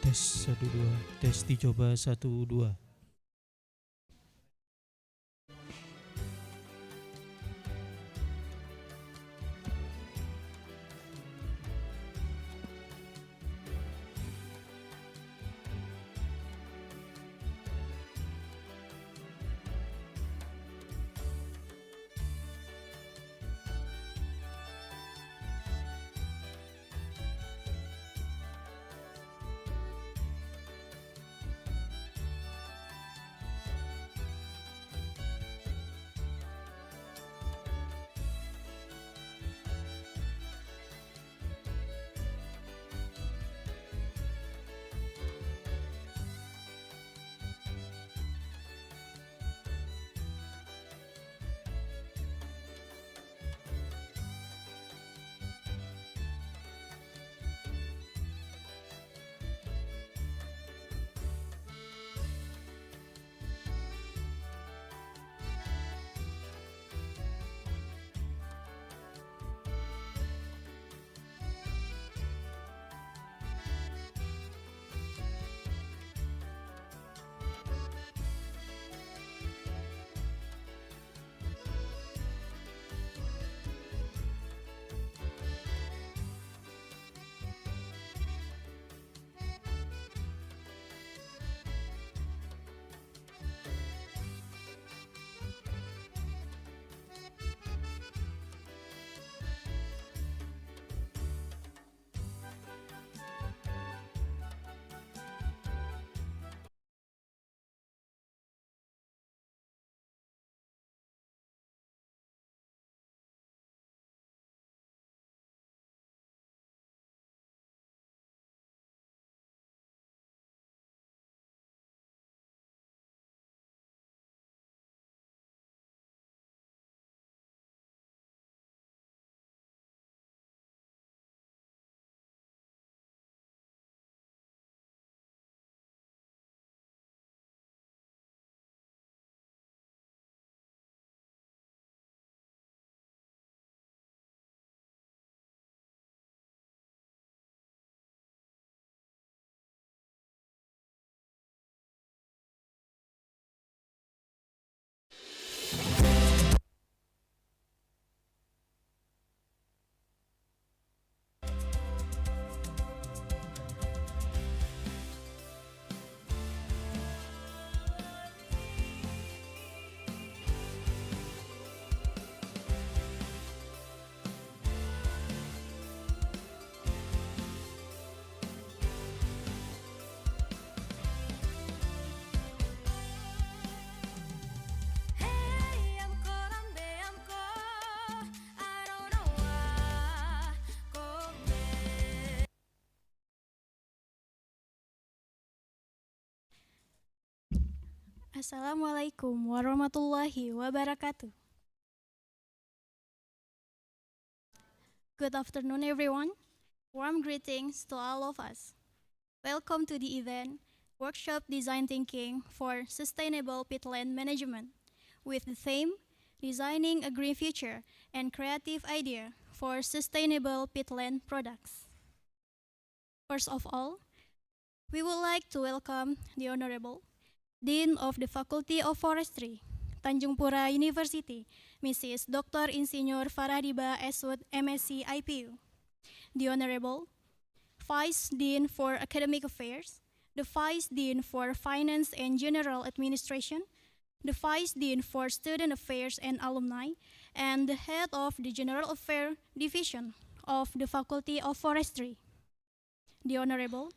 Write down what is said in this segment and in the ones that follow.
Tes 1 2 tes dicoba 1 2. Assalamualaikum warahmatullahi wabarakatuh. Good afternoon, everyone. Warm greetings to all of us. Welcome to the event, Workshop Design Thinking for Sustainable Peatland Management, with the theme, Designing a Green Future and Creative Idea for Sustainable Peatland Products. First of all, we would like to welcome the Honorable Dean of the Faculty of Forestry, Tanjung Pura University, Mrs. Dr. Insinyur Faradiba Eswood, MSc IPU. The Honorable Vice Dean for Academic Affairs, the Vice Dean for Finance and General Administration, the Vice Dean for Student Affairs and Alumni, and the Head of the General Affairs Division of the Faculty of Forestry. The Honorable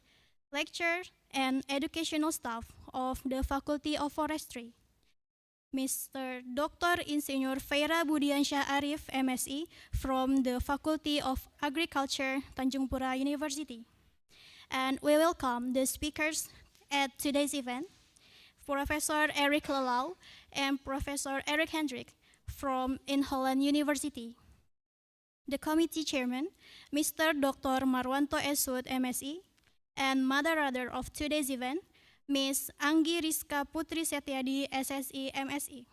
Lecturer and Educational Staff of the Faculty of Forestry, Mr. Dr. Insinyur Feira Budiansyah Arif, MSc, from the Faculty of Agriculture, Tanjung Pura University. And we welcome the speakers at today's event, Professor Eric Lelau and Professor Eric Hendrik from Holland University. The committee chairman, Mr. Dr. Marwanto Eswood, MSc, and moderator of today's event, Ms. Anggi Rizka Putri Setiadi, SSI, MSc,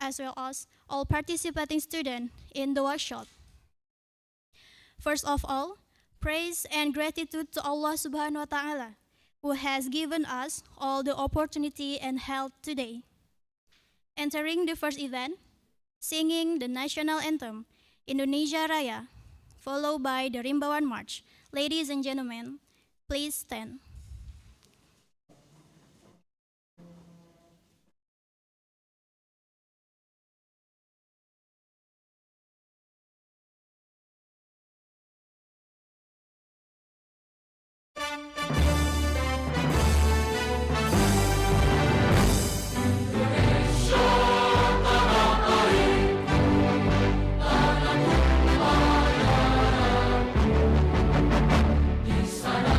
as well as all participating students in the workshop. First of all, Praise and gratitude to Allah Subhanahu wa Ta'ala, who has given us all the opportunity and health today. Entering the first event, singing the national anthem, Indonesia Raya, followed by the Rimbawan March. Ladies and gentlemen, please stand. Di sana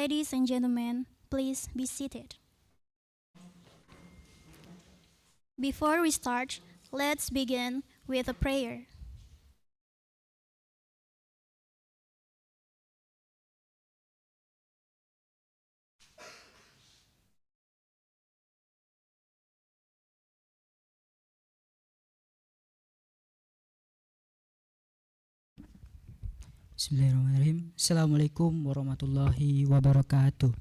Ladies and gentlemen, please be seated. Before we start, let's begin with a prayer. Bismillahirrahmanirrahim. Assalamualaikum warahmatullahi wabarakatuh.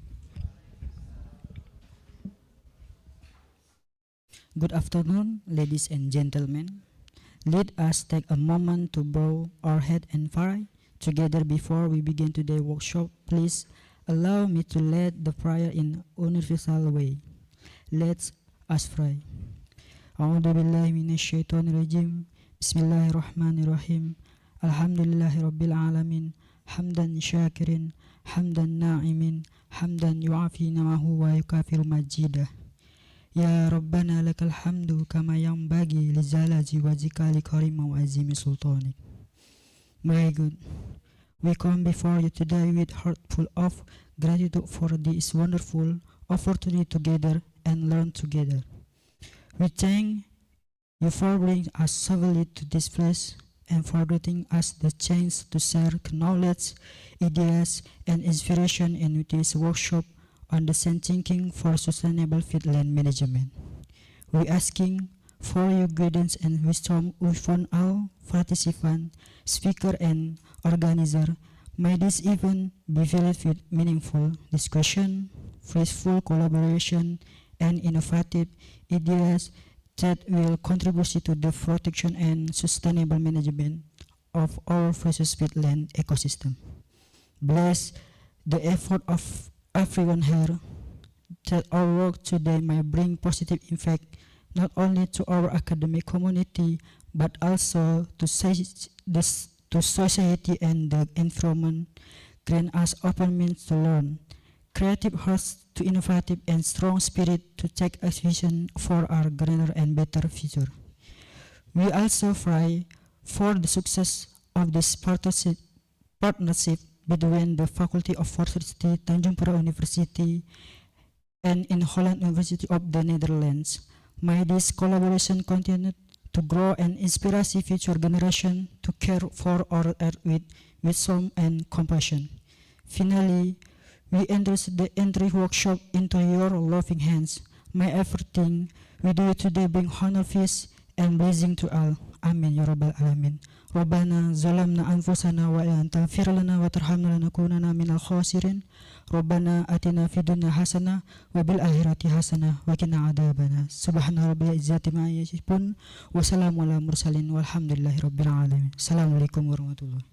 Good afternoon, ladies and gentlemen. Let us take a moment to bow our head and pray together before we begin today's workshop. Please allow me to lead the prayer in universal way. Let's us pray. A'udzu billahi minasy syaithanir rajim. Bismillahirrahmanirrahim. Alhamdulillahi rabbil alamin. Hamdan syakirin, hamdan na'imin, hamdan yu'afi namahu wa yukafiru majidah. Ya Rabbana lakal hamdu kama yanbaghi lizalaji wajhika likarima wa azimi sultanik. My God, we come before you today with heart full of gratitude for this wonderful opportunity together and learn together. We thank you for bringing us safely to this place and for granting us the chance to share knowledge, ideas, and inspiration in this workshop on design thinking for sustainable peatland management. We asking for your guidance and wisdom upon all participants, speaker, and organizer. May this event be filled with meaningful discussion, fruitful collaboration, and innovative ideas that will contribute to the protection and sustainable management of our precious peatland ecosystem. Bless the effort of everyone here, that our work today may bring positive impact not only to our academic community but also to society and the environment. Grant us open minds to learn, creative hearts to innovative, and strong spirit to take action for our greener and better future. We also pray for the success of this partnership between the Faculty of Forestry, Tanjung Pura University, and in Holland University of the Netherlands. May this collaboration continue to grow and inspire future generations to care for our earth with wisdom and compassion. Finally, we entrust the entry workshop into your loving hands. May everything we do today bring honor, peace, and blessing to all. Amin ya rabbal alamin. Rabbana zalamna anfusana wa illam taghfir lana wa tarhamna lanakunanna minal khasirin. Rabbana atina fid dunya hasanah wa bil akhirati hasanah wa qina adzabannar. Subhana rabbil izzati ma yasifun wa salamun alal mursalin walhamdulillahi rabbil alamin. Assalamualaikum warahmatullahi.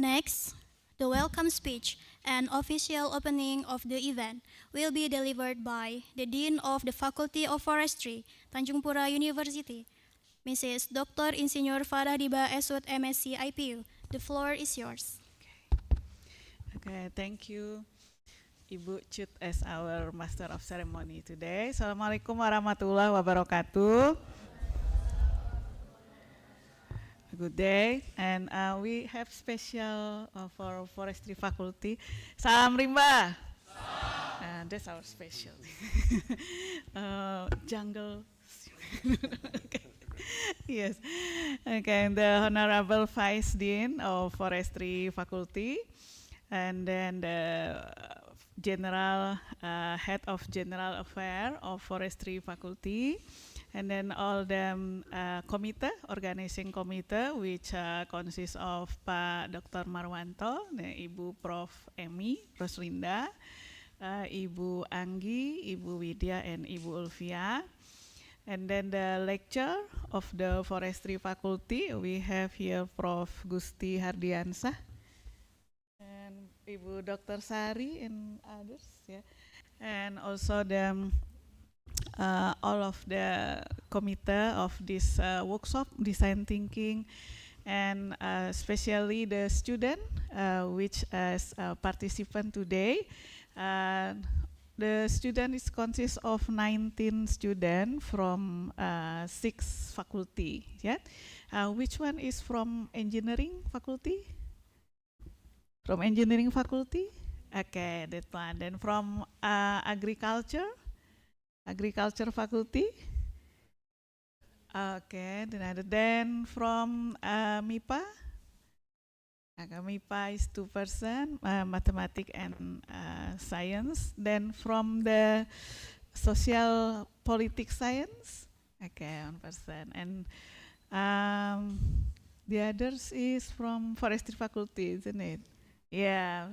Next, the welcome speech and official opening of the event will be delivered by the Dean of the Faculty of Forestry, Tanjung Pura University, Mrs. Dr. Insinyur Faradiba Esud MSc IPU. The floor is yours. Okay, thank you, Ibu Cut, as our Master of Ceremony today. Assalamualaikum warahmatullahi wabarakatuh. Good day, and we have special for forestry faculty. Salam rimba. That's our special. Jungle. Okay. Yes. Okay, and the Honorable Vice Dean of Forestry Faculty, and then the General Head of General Affairs of Forestry Faculty, and then all the organizing committee, which consists of Pak Dr. Marwanto, Ibu Prof. Emi, Roslinda, Ibu Anggi, Ibu Widya, and Ibu Ulfia. And then the lecture of the Forestry Faculty, we have here Prof. Gusti Hardiansah, and Ibu Dr. Sari, and others. Yeah. And also the all of the committee of this workshop, design thinking, and especially the student which as a participant today. the student is consists of 19 students from 6 faculty. Yeah, which one is from engineering faculty? From engineering faculty? Okay, that one. Then from agriculture faculty. Okay, then from MIPA. MIPA is 2%, mathematics and science. Then from the social politics science, okay, 1%. And the others is from forestry faculty, isn't it? Yeah.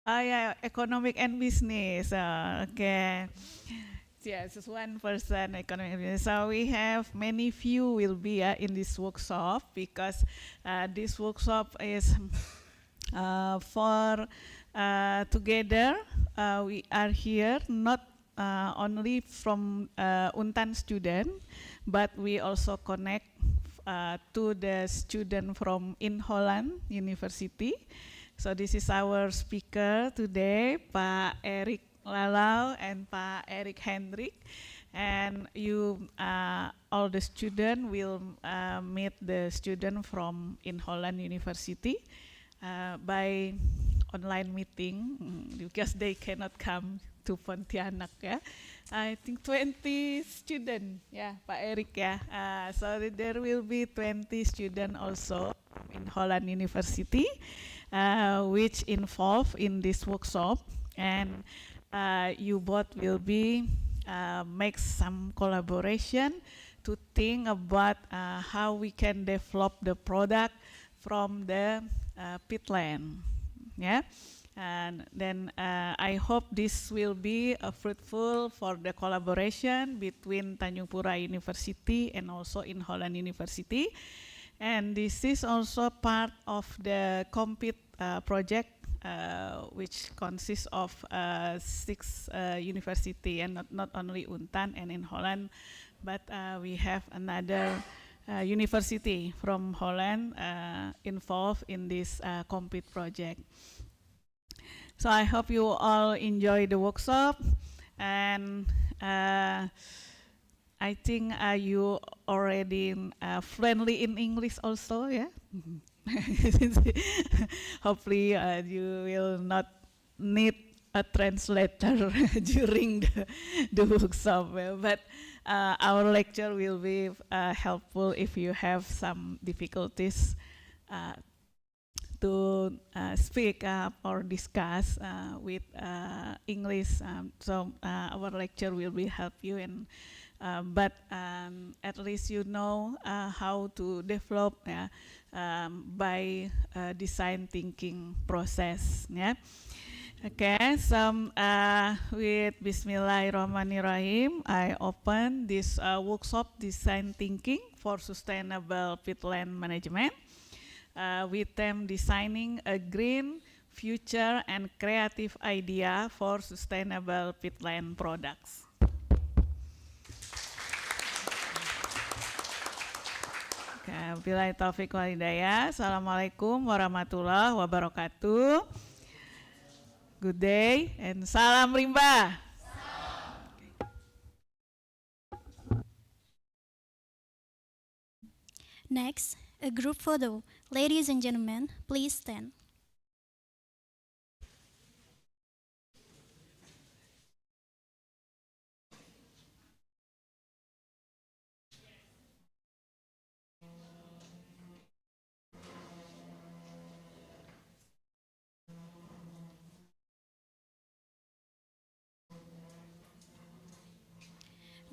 Yeah, economic and business. Okay. Yes, it's 1% economic and business. So we have many few will be in this workshop because this workshop is for together. We are here not only from Untan student, but we also connect to the student from in Holland University. So this is our speaker today, Pak Erik Lalau and Pak Erik Hendrik. And you, all the student will meet the student from in Holland University by online meeting because they cannot come to Pontianak. Yeah, I think 20 students. Yeah, Pak Erik. Yeah, so there will be 20 students also in Holland University, which involved in this workshop, and you both will be make some collaboration to think about how we can develop the product from the peatland. Yeah, and then I hope this will be fruitful for the collaboration between Tanjung Pura University and also in Holland University. And this is also part of the compete project, which consists of 6 university, and not only Untan and in Holland, but we have another university from Holland involved in this compete project. So I hope you all enjoy the workshop, and I think you already friendly in English also, yeah? Hopefully you will not need a translator during the workshop, but our lecture will be helpful if you have some difficulties to speak up or discuss with English. So our lecture will be help you, and but at least you know how to develop by design thinking process. Yeah. Okay, so with Bismillahirrahmanirrahim, I open this workshop, Design Thinking for Sustainable Peatland Management, with them designing a green future and creative idea for sustainable peatland products. Wabillahi taufiq wal hidayah. Assalamualaikum warahmatullahi wabarakatuh. Good day and salam rimba. Next, a group photo. Ladies and gentlemen, please stand.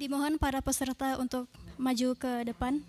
Dimohon para peserta untuk maju ke depan.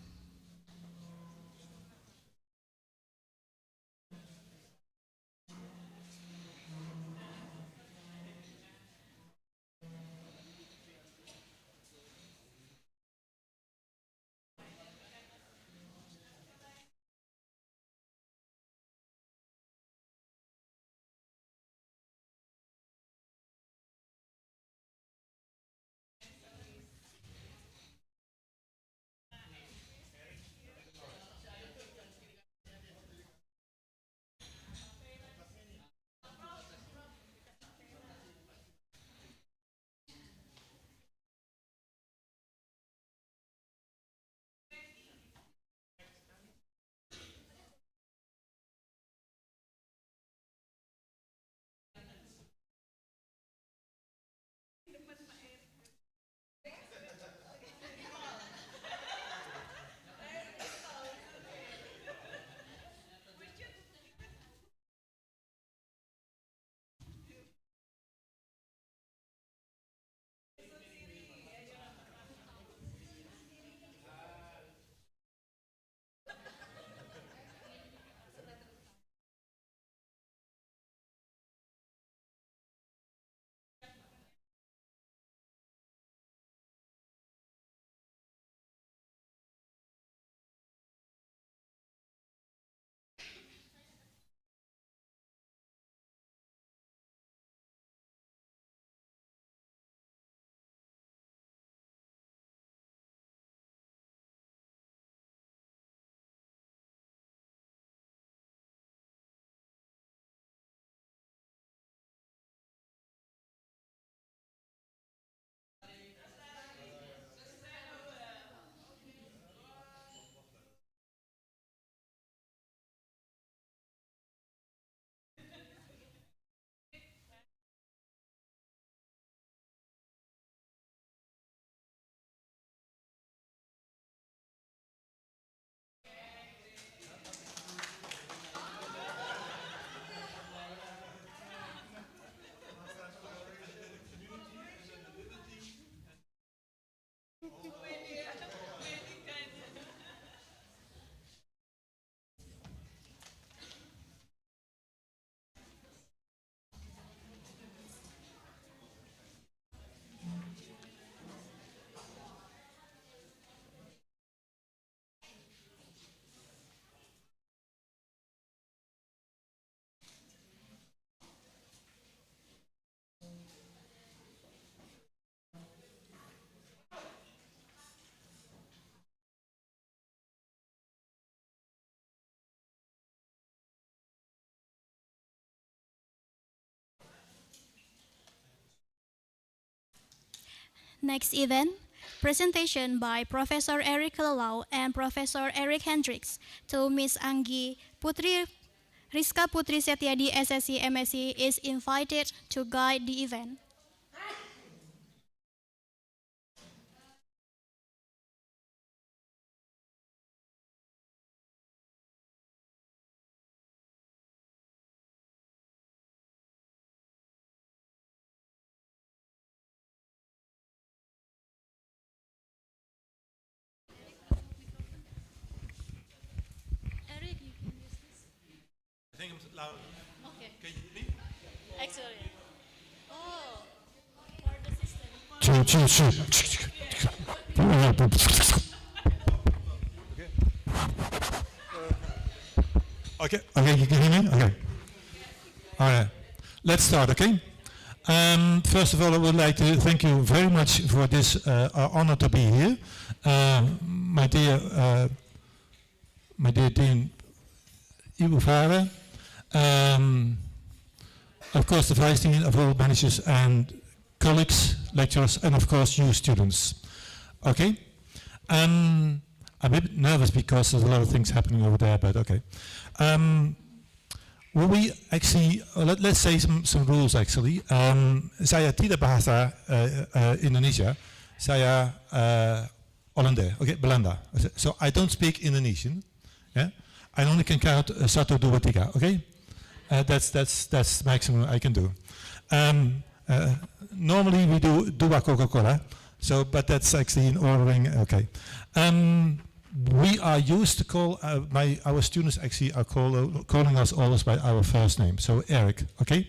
Next event, presentation by Professor Eric Lelau and Professor Eric Hendricks to Miss Anggi Putri Rizka Putri Setiadi SSC MSc is invited to guide the event. Eric, you can use this. I think I'm loud. Okay. Can you hear me? Excellent. Oh, for the system. Okay. Okay, you can hear me? Okay. All right. Let's start, okay? First of all, I would like to thank you very much for this honor to be here. My dear Dean Ibu Vara, of course the Vice Dean of all managers and colleagues, lecturers, and of course you students. Okay? I'm a bit nervous because there's a lot of things happening over there, but okay. Well, we actually, let's say some rules actually. Saya tidak bahasa Indonesia, saya Hollander, okay, Belanda. So I don't speak Indonesian. Yeah? I only can count 1, 2, 3, okay? That's maximum I can do. Normally we do dua Coca-Cola, so but that's actually in ordering. Okay. We are used to call our students actually are calling us always by our first name. So Eric, okay.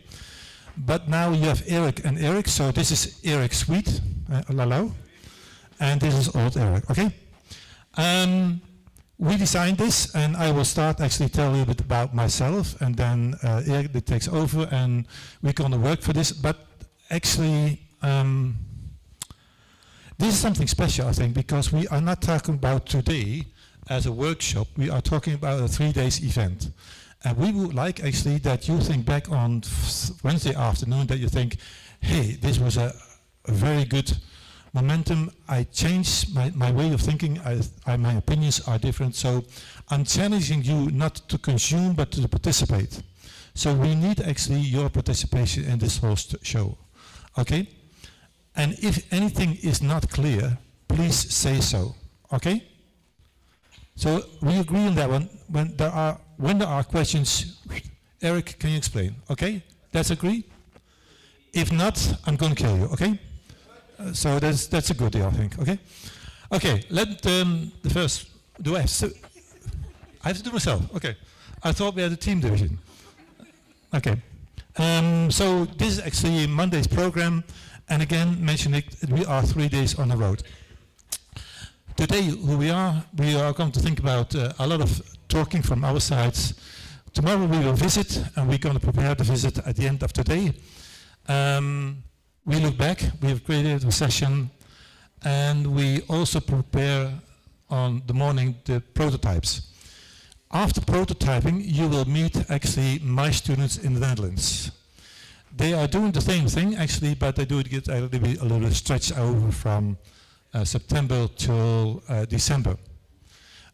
But now you have Eric and Eric. So this is Eric Sweet, Lalo, and this is old Eric. Okay. We designed this, and I will start actually tell you a bit about myself, and then Eric takes over, and we're going to work for this. But actually, this is something special, I think, because we are not talking about today as a workshop. We are talking about a 3-day event, and we would like actually that you think back on Wednesday afternoon, that you think, hey, this was a very good momentum. I changed my way of thinking. My opinions are different. So I'm challenging you not to consume, but to participate. So we need actually your participation in this whole show. Okay? And if anything is not clear, please say so. Okay? So we agree on that one. When there are questions, Eric, can you explain? Okay? Let's agree? If not, I'm going to kill you. Okay? So that's a good deal, I think. Okay. Okay. Let the first. Do I have to? I have to do myself. Okay. I thought we had a team division. Okay. So this is actually Monday's program, and again, mention it. We are 3 days on the road. Today, who we are going to think about a lot of talking from our sides. Tomorrow we will visit, and we're going to prepare the visit at the end of today. We look back, we have created a session, and we also prepare on the morning the prototypes. After prototyping, you will meet actually my students in the Netherlands. They are doing the same thing actually, but they do it a little stretched over from September till December.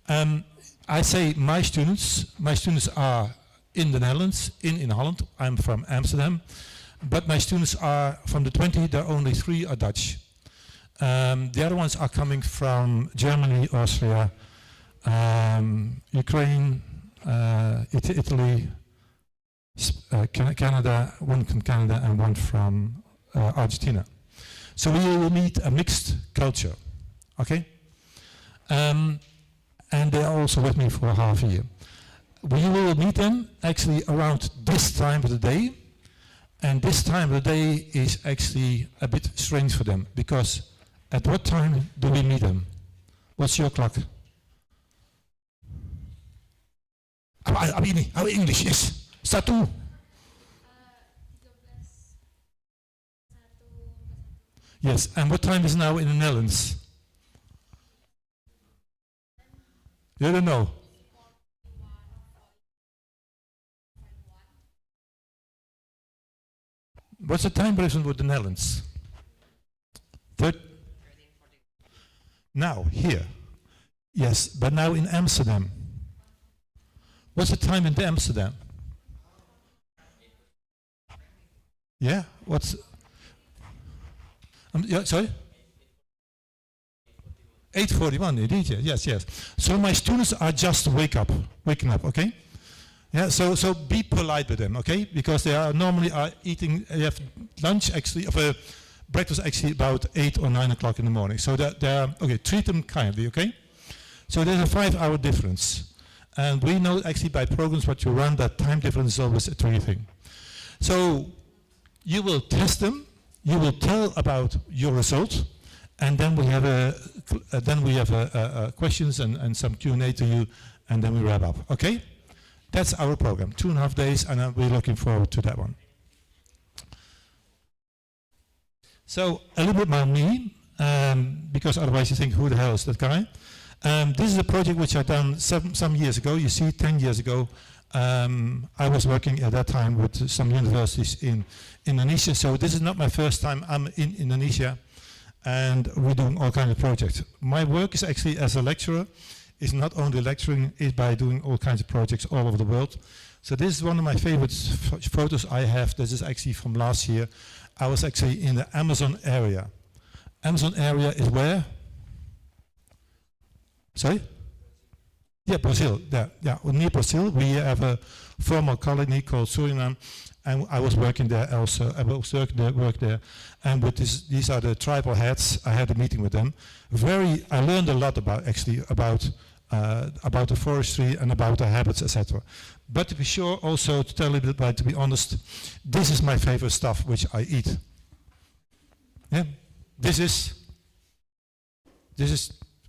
I say my students are in the Netherlands, in Holland. I'm from Amsterdam. But my students are from the 20, there are only 3 are Dutch. The other ones are coming from Germany, Austria, Ukraine, Italy, Canada, one from Canada and one from Argentina. So we will meet a mixed culture, okay? And they are also with me for half a year. We will meet them actually around this time of the day. And this time of the day is actually a bit strange for them, because at what time do we meet them? What's your clock? Our English is 1. Yes, and what time is now in the Netherlands? You don't know. What's the time difference with the Netherlands? Now, here. Yes, but now in Amsterdam. What's the time in Amsterdam? Yeah, what's... yeah, sorry? 8:41, indeed, yes, yes. So my students are just waking up, okay? Yeah, so be polite with them, okay? Because they are normally eating, they have lunch actually, breakfast actually about 8 or 9 o'clock in the morning. So they're okay, treat them kindly, okay? So there's a 5-hour difference. And we know actually by programs what you run, that time difference is always a tricky thing. So you will test them, you will tell about your results, and then we have questions and some Q&A to you, and then we wrap up, okay? That's our program, 2.5 days, and we're looking forward to that one. So a little bit about me, because otherwise you think, who the hell is that guy? This is a project which I done some years ago. You see, 10 years ago, I was working at that time with some universities in Indonesia. So this is not my first time I'm in Indonesia, and we're doing all kinds of projects. My work is actually as a lecturer, is not only lecturing, is by doing all kinds of projects all over the world. So this is one of my favorite photos I have. This is actually from last year. I was actually in the Amazon area. Amazon area is where? Sorry? Yeah, Brazil. Yeah, near Brazil. We have a former colony called Suriname, and I was working there also. I was work there, and with these are the tribal heads. I had a meeting with them. I learned a lot about the forestry and about the habits, etc. But to be sure, also to tell a little bit about, to be honest, this is my favorite stuff which I eat. Yeah, this is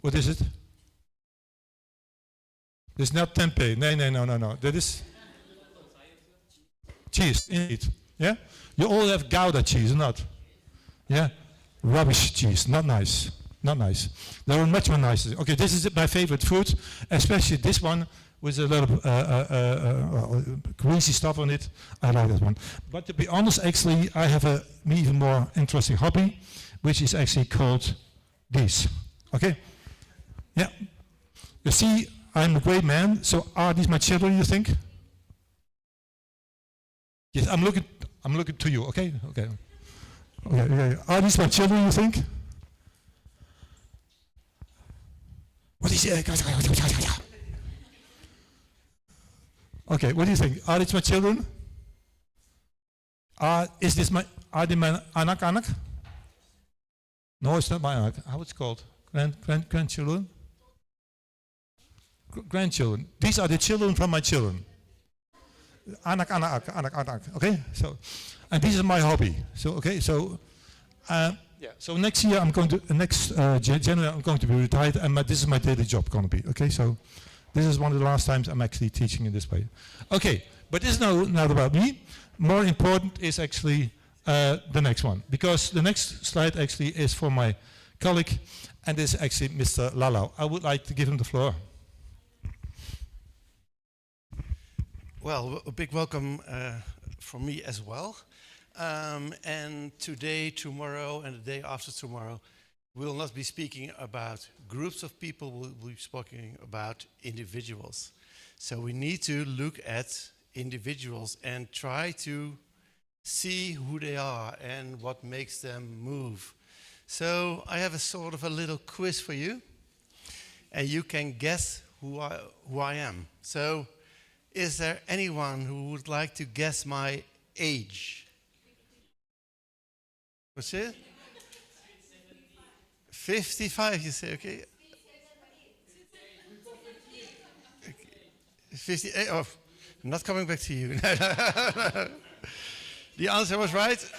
what is it? This is not tempeh. No. That is cheese, indeed. Yeah, you all have Gouda cheese, or not? Yeah, rubbish cheese, not nice. Not nice. There are much more nicer. Okay, this is my favorite food, especially this one with a lot of greasy stuff on it. I like that one. But to be honest, actually, I have an even more interesting hobby, which is actually called this. Okay? Yeah. You see, I'm a great man. So are these my children, you think? Yes, I'm looking to you. Okay? Okay. Are these my children, you think? What is it? Okay, what do you think? Are these my children? Are they my anak-anak? No, it's not my anak. How it's called? Grandchildren? Grandchildren. These are the children from my children. Anak-anak. Okay, so, and this is my hobby. So, okay, so. Yeah. So next year January I'm going to be retired, and this is my daily job going to be. Okay, so this is one of the last times I'm actually teaching in this way. Okay, but this is not about me. More important is actually the next one, because the next slide actually is for my colleague, and this is actually Mr. Lalau. I would like to give him the floor. Well, a big welcome from me as well. And today, tomorrow, and the day after tomorrow, we will not be speaking about groups of people, we'll be speaking about individuals. So we need to look at individuals and try to see who they are and what makes them move. So I have a sort of a little quiz for you, and you can guess who I am. So is there anyone who would like to guess my age? What's it? 55, you say, okay. 58, oh, I'm not coming back to you. The answer was right.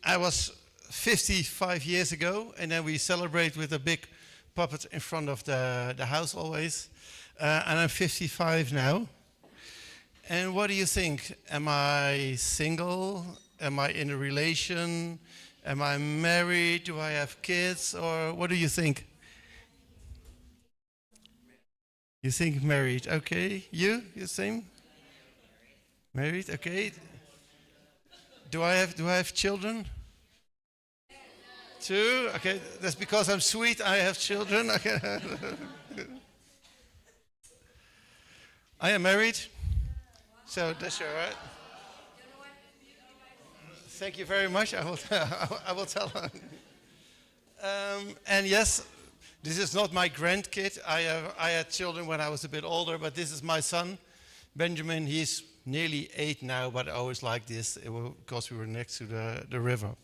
I was 55 years ago, and then we celebrate with a big puppet in front of the house always. And I'm 55 now. And what do you think? Am I single? Am I in a relation? Am I married? Do I have kids? Or what do you think? You think married, okay. You same? Married, okay. Do I have children? 2. Okay, that's because I'm sweet. I have children. Okay. I am married, so that's all right. Thank you very much. I will, I will tell her. And yes, this is not my grandkid. I had children when I was a bit older, but this is my son, Benjamin. He's nearly 8 now, but I always like this because we were next to the river.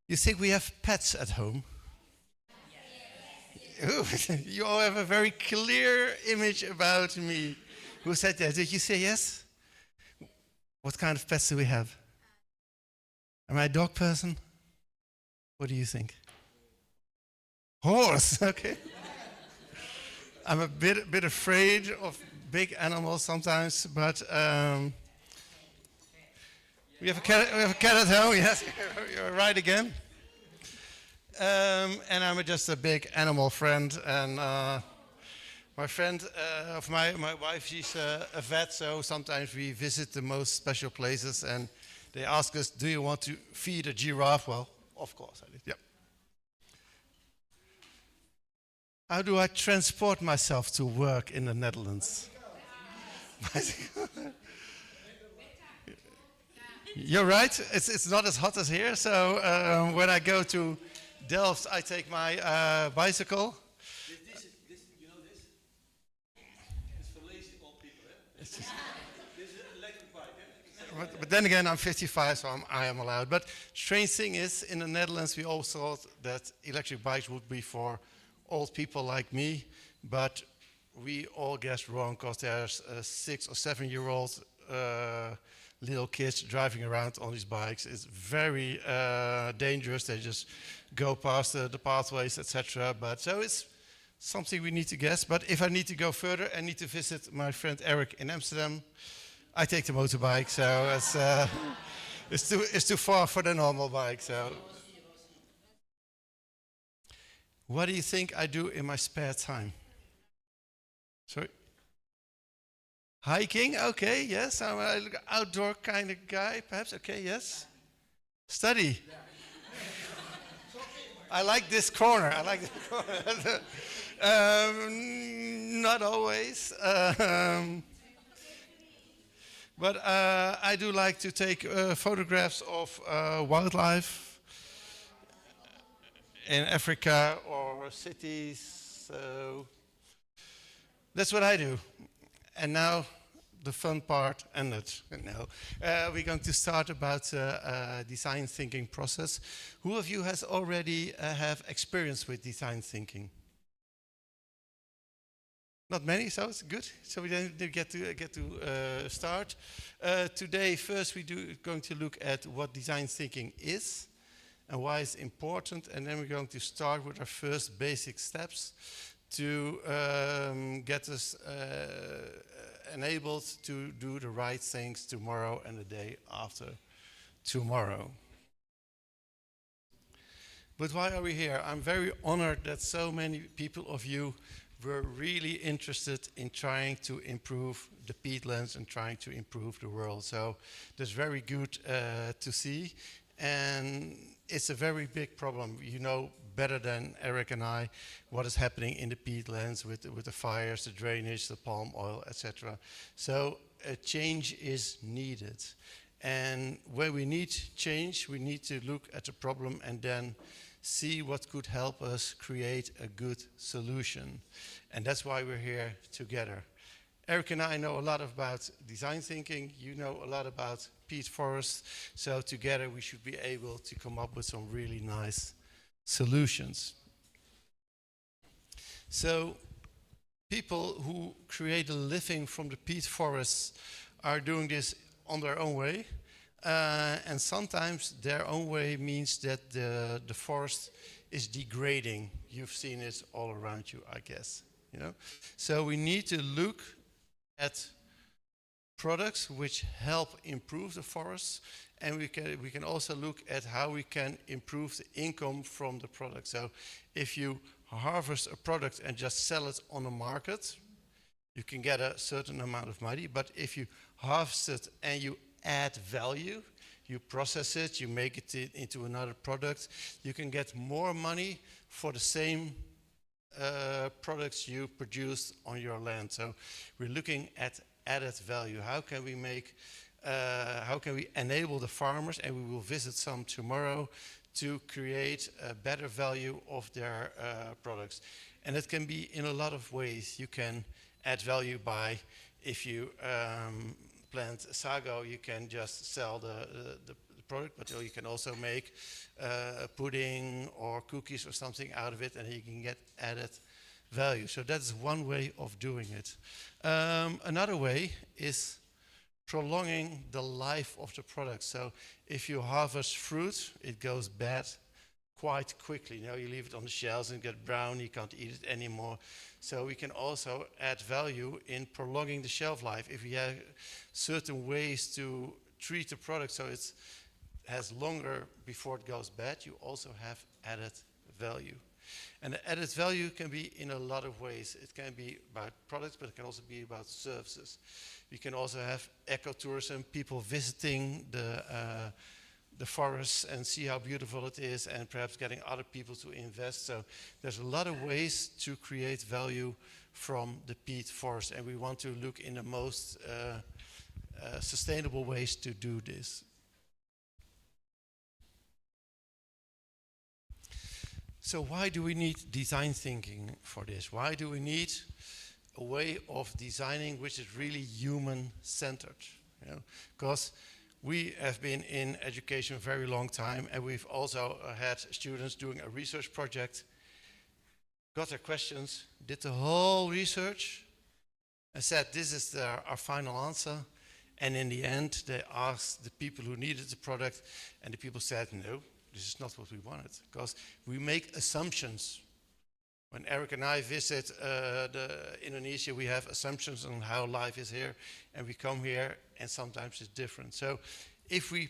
You think we have pets at home? Yes. You all have a very clear image about me. Who said that? Did you say yes? What kind of pets do we have? Am I a dog person? What do you think? Horse, okay. I'm a bit afraid of big animals sometimes, but we have a cat at home. Yes, you're right again. And I'm just a big animal friend. And my friend of my wife, she's a vet, so sometimes we visit the most special places, and they ask us, "Do you want to feed a giraffe?" Well, of course I did. Yeah. How do I transport myself to work in the Netherlands? You're right. It's not as hot as here. So when I go to Delft, I take my bicycle. This, you know this? It's for lazy old people. Eh? This is an electric bike. Eh? But then again, I'm 55, so I am allowed. But strange thing is, in the Netherlands, we all thought that electric bikes would be for old people like me, but we all guessed wrong because there's 6 or 7-year-old little kids driving around on these bikes. It's very dangerous. They just go past the pathways, etc. But so it's something we need to guess. But if I need to go further, I need to visit my friend Eric in Amsterdam. I take the motorbike, so it's too far for the normal bike. So. What do you think I do in my spare time? Sorry? Hiking? Okay, yes. I'm an outdoor kind of guy, perhaps. Okay, yes. Study. I like this corner. I like this corner. Not always. But I do like to take photographs of wildlife in Africa or cities, so that's what I do. And now the fun part ended. No, we're going to start about design thinking process. Who of you has already have experience with design thinking? Not many, so it's good. So we then get to start. Today, first we're going to look at what design thinking is and why it's important, and then we're going to start with our first basic steps to get us enabled to do the right things tomorrow and the day after tomorrow. But why are we here? I'm very honored that so many people of you were really interested in trying to improve the peatlands and trying to improve the world. So that's very good to see. And it's a very big problem. You know better than Eric and I what is happening in the peatlands with the fires, the drainage, the palm oil, etc. So a change is needed. And when we need change, we need to look at the problem and then see what could help us create a good solution. And that's why we're here together. Eric and I know a lot about design thinking. You know a lot about peat forest. So together we should be able to come up with some really nice solutions. So people who create a living from the peat forests are doing this on their own way. And sometimes their own way means that the forest is degrading. You've seen it all around you, I guess. You know? So we need to look at products which help improve the forests, and we can also look at how we can improve the income from the product. So if you harvest a product and just sell it on the market, you can get a certain amount of money, but if you harvest it and you add value, you process it, you make it into another product, you can get more money for the same products you produce on your land. So we're looking at added value. How can we make, how can we enable the farmers, and we will visit some tomorrow, to create a better value of their products. And it can be in a lot of ways. You can add value by, if you plant sago, you can just sell the product, but you can also make a pudding or cookies or something out of it, and you can get added value. So that's one way of doing it. Another way is prolonging the life of the product. So if you harvest fruit, it goes bad quite quickly. You know, you leave it on the shelves and get brown, you can't eat it anymore. So we can also add value in prolonging the shelf life. If we have certain ways to treat the product so it has longer before it goes bad, you also have added value. And the added value can be in a lot of ways. It can be about products, but it can also be about services. We can also have ecotourism, people visiting the forests and see how beautiful it is, and perhaps getting other people to invest. So there's a lot of ways to create value from the peat forest, and we want to look in the most sustainable ways to do this. So why do we need design thinking for this? Why do we need a way of designing which is really human-centered? You know? Because we have been in education a very long time, and we've also had students doing a research project, got their questions, did the whole research, and said this is our final answer. And in the end, they asked the people who needed the product, and the people said, no, this is not what we wanted, because we make assumptions. When Eric and I visit Indonesia, we have assumptions on how life is here, and we come here, and sometimes it's different. So if we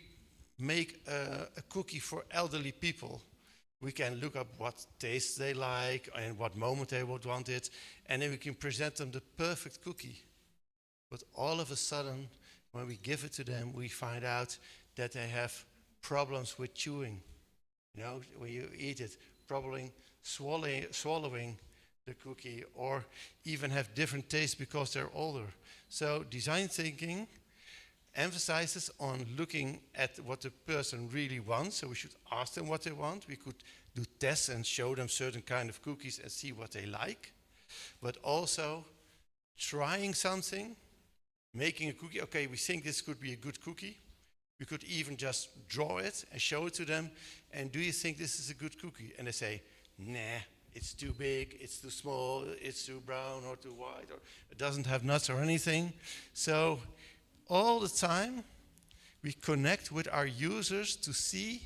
make a cookie for elderly people, we can look up what taste they like and what moment they would want it, and then we can present them the perfect cookie. But all of a sudden, when we give it to them, we find out that they have problems with chewing. You know, when you eat it, probably swallowing the cookie, or even have different tastes because they're older. So design thinking emphasizes on looking at what the person really wants. So we should ask them what they want. We could do tests and show them certain kind of cookies and see what they like. But also trying something, making a cookie. Okay, we think this could be a good cookie. We could even just draw it and show it to them. And do you think this is a good cookie? And they say, nah, it's too big, it's too small, it's too brown or too white, or it doesn't have nuts or anything. So all the time we connect with our users to see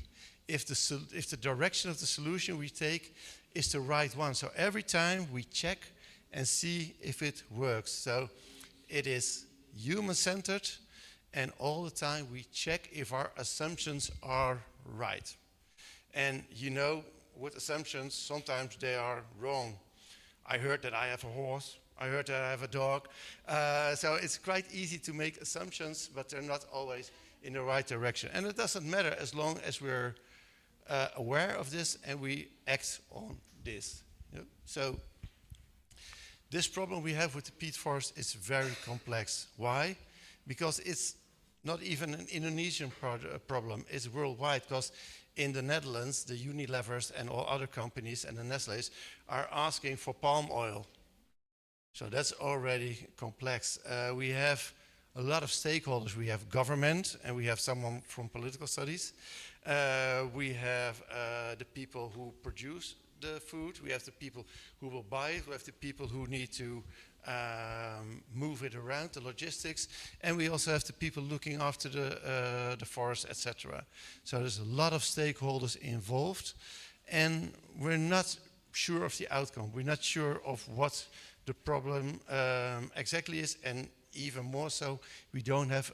if the direction of the solution we take is the right one. So every time we check and see if it works. So it is human-centered, and all the time we check if our assumptions are right. And you know, with assumptions, sometimes they are wrong. I heard that I have a horse. I heard that I have a dog. So it's quite easy to make assumptions, but they're not always in the right direction. And it doesn't matter as long as we're aware of this and we act on this. Yep. So this problem we have with the peat forest is very complex. Why? Because it's not even an Indonesian problem, it's worldwide, because in the Netherlands, the Unilevers and all other companies and the Nestle's are asking for palm oil. So that's already complex. We have a lot of stakeholders. We have government, and we have someone from political studies. We have the people who produce the food. We have the people who will buy it. We have the people who need to move it around, the logistics, and we also have the people looking after the forest, etc. So there's a lot of stakeholders involved, and we're not sure of the outcome. We're not sure of what the problem exactly is, and even more so, we don't have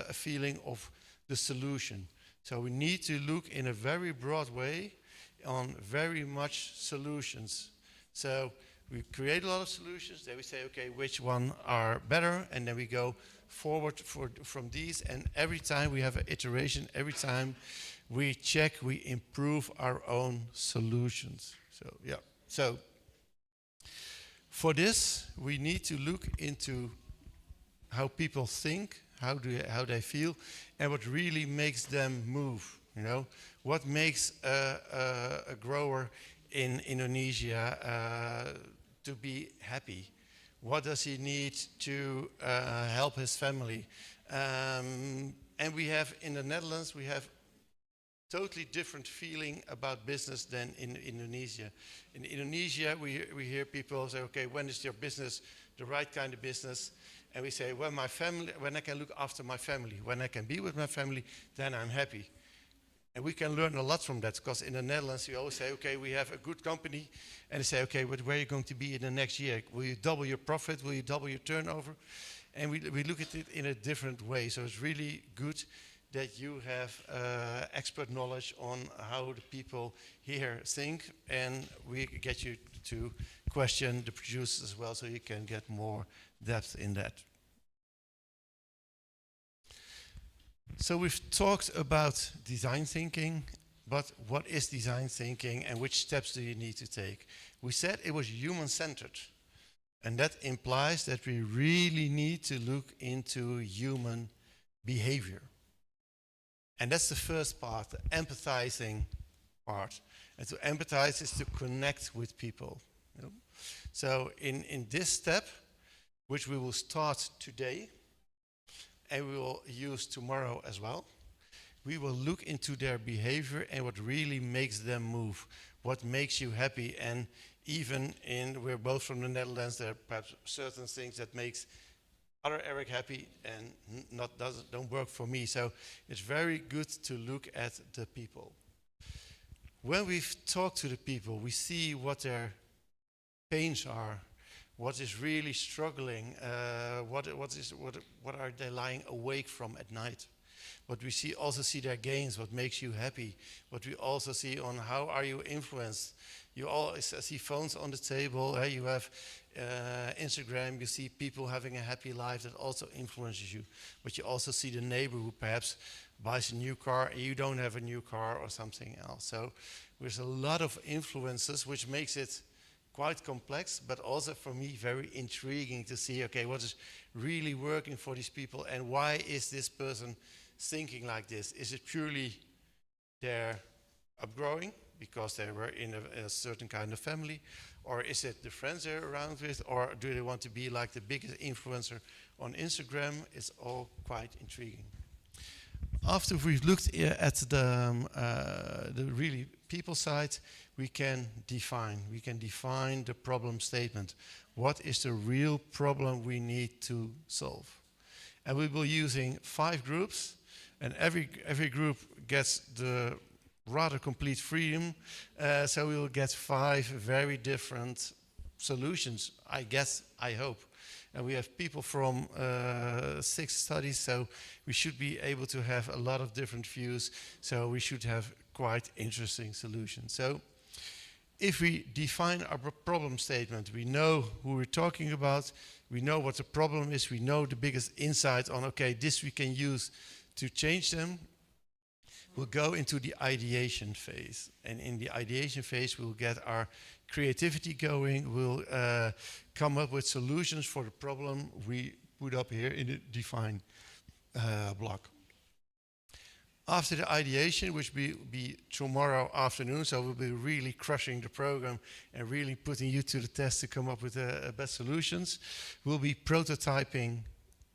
a feeling of the solution. So we need to look in a very broad way on very much solutions. So We create a lot of solutions, then we say, okay, which one are better, and then we go forward from these, and every time we have an iteration, every time we check, we improve our own solutions. So, yeah. So, for this, we need to look into how people think, how they feel, and what really makes them move. You know, what makes a grower in Indonesia to be happy? What does he need to help his family? And we have in the Netherlands, we have totally different feeling about business than in Indonesia. In Indonesia, we hear people say, okay, when is your business the right kind of business? And we say, well, my family, when I can look after my family, when I can be with my family, then I'm happy. And we can learn a lot from that, because in the Netherlands, we always say, okay, we have a good company, and they say, okay, but where are you going to be in the next year? Will you double your profit? Will you double your turnover? And we look at it in a different way. So it's really good that you have expert knowledge on how the people here think, and we get you to question the producers as well, so you can get more depth in that. So we've talked about design thinking, but what is design thinking and which steps do you need to take? We said it was human-centered, and that implies that we really need to look into human behavior. And that's the first part, the empathizing part. And to empathize is to connect with people. You know? So in this step, which we will start today, and we will use tomorrow as well, we will look into their behavior and what really makes them move, what makes you happy. And even we're both from the Netherlands, there are perhaps certain things that makes other Eric happy and don't work for me. So it's very good to look at the people. When we've talked to the people, we see what their pains are, what is really struggling, what are they lying awake from at night. But we also see their gains, what makes you happy. What we also see on how are you influenced. You always see phones on the table, you have Instagram, you see people having a happy life that also influences you. But you also see the neighbor who perhaps buys a new car and you don't have a new car or something else. So there's a lot of influences, which makes it quite complex, but also for me very intriguing to see, okay, what is really working for these people and why is this person thinking like this? Is it purely their upgrowing because they were in a certain kind of family, or is it the friends they're around with, or do they want to be like the biggest influencer on Instagram? It's all quite intriguing. After we've looked at the really people side, we can define the problem statement. What is the real problem we need to solve? And we will be using 5 groups, and every group gets the rather complete freedom. So we will get 5 very different solutions, I guess, I hope. And we have people from 6 studies, so we should be able to have a lot of different views. So we should have quite interesting solutions. So if we define our problem statement, we know who we're talking about, we know what the problem is, we know the biggest insight on, okay, this we can use to change them. We'll go into the ideation phase. And in the ideation phase, we'll get our creativity going. We'll come up with solutions for the problem we put up here in the define block. After the ideation, which will be tomorrow afternoon, so we'll be really crushing the program and really putting you to the test to come up with the best solutions, we'll be prototyping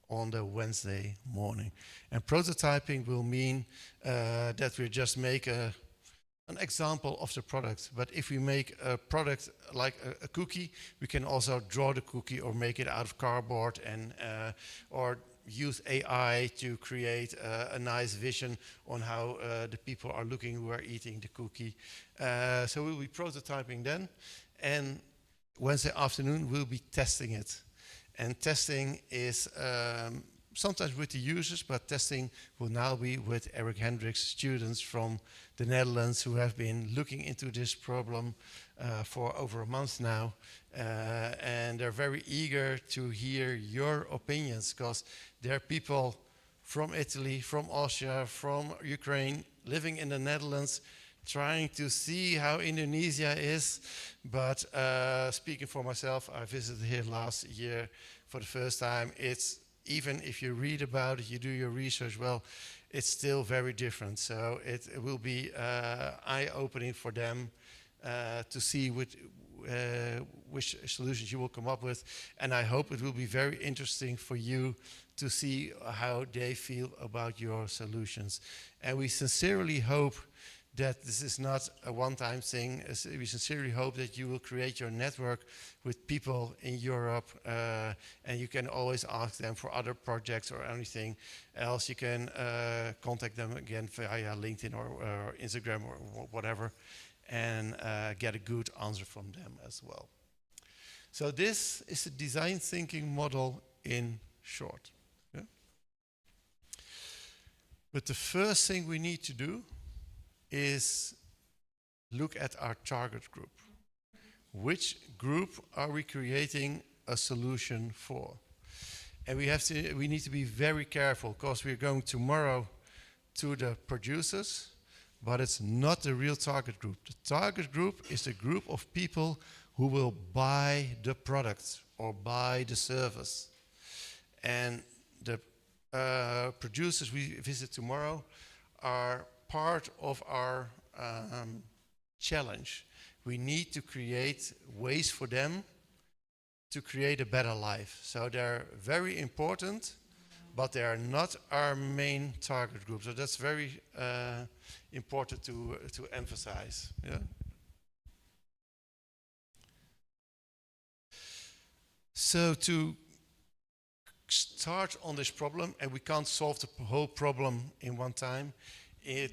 on the Wednesday morning. And prototyping will mean that we just make an example of the product. But if we make a product like a cookie, we can also draw the cookie or make it out of cardboard and or use AI to create a nice vision on how the people are looking who are eating the cookie. So we'll be prototyping then, and Wednesday afternoon we'll be testing it. And testing is sometimes with the users, but testing will now be with Eric Hendricks, students from the Netherlands who have been looking into this problem for over a month now. And they're very eager to hear your opinions, because there are people from Italy, from Austria, from Ukraine, living in the Netherlands, trying to see how Indonesia is. But speaking for myself, I visited here last year for the first time. It's, even if you read about it, you do your research, well, it's still very different. So it will be eye-opening for them to see which solutions you will come up with. And I hope it will be very interesting for you to see how they feel about your solutions. And we sincerely hope that this is not a one-time thing. We sincerely hope that you will create your network with people in Europe, and you can always ask them for other projects or anything else. You can contact them again via LinkedIn or Instagram or whatever, and get a good answer from them as well. So this is the design thinking model in short. Yeah? But the first thing we need to do is look at our target group. Which group are we creating a solution for? And we need to be very careful, because we're going tomorrow to the producers, but it's not the real target group. The target group is the group of people who will buy the product or buy the service. And the producers we visit tomorrow are part of our challenge. We need to create ways for them to create a better life. So they're very important, but they are not our main target group. So that's very important to emphasize. Yeah. So to start on this problem, and we can't solve the whole problem in one time.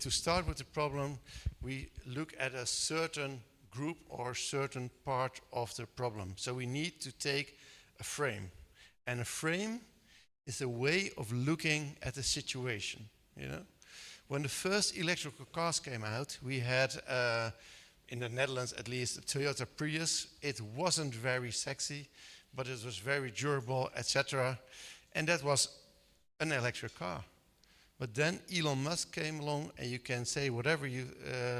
To start with the problem, we look at a certain group or certain part of the problem. So we need to take a frame. And a frame is a way of looking at the situation. You know? When the first electrical cars came out, we had, in the Netherlands at least, a Toyota Prius. It wasn't very sexy, but it was very durable, etc. And that was an electric car. But then Elon Musk came along, and you can say whatever you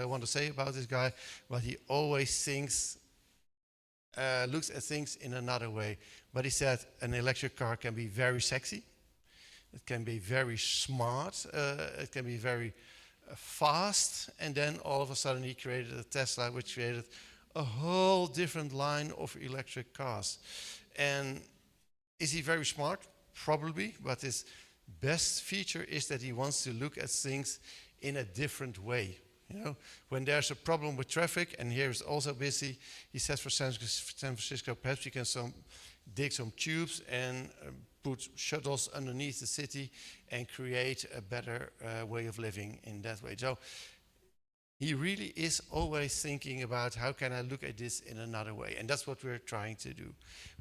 want to say about this guy, but he always thinks, looks at things in another way. But he said an electric car can be very sexy, it can be very smart, it can be very fast, and then all of a sudden he created a Tesla, which created a whole different line of electric cars. And is he very smart? Probably, but his best feature is that he wants to look at things in a different way. You know, when there's a problem with traffic, and here is also busy, he says for San Francisco, perhaps we can dig some tubes and put shuttles underneath the city and create a better way of living in that way. So he really is always thinking about how can I look at this in another way, and that's what we're trying to do.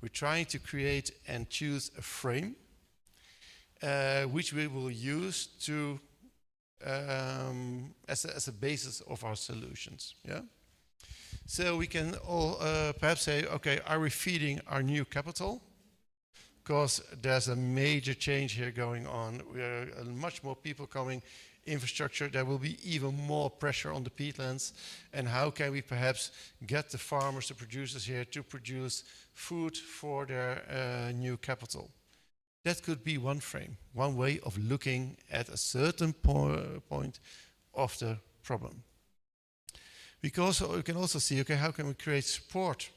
We're trying to create and choose a frame which we will use to as a basis of our solutions. Yeah. So we can all perhaps say, okay, are we feeding our new capital? Because there's a major change here going on. We are much more people coming, infrastructure. There will be even more pressure on the peatlands. And how can we perhaps get the farmers, the producers here to produce food for their new capital? That could be one frame, one way of looking at a certain point of the problem. We can also see, okay, how can we create support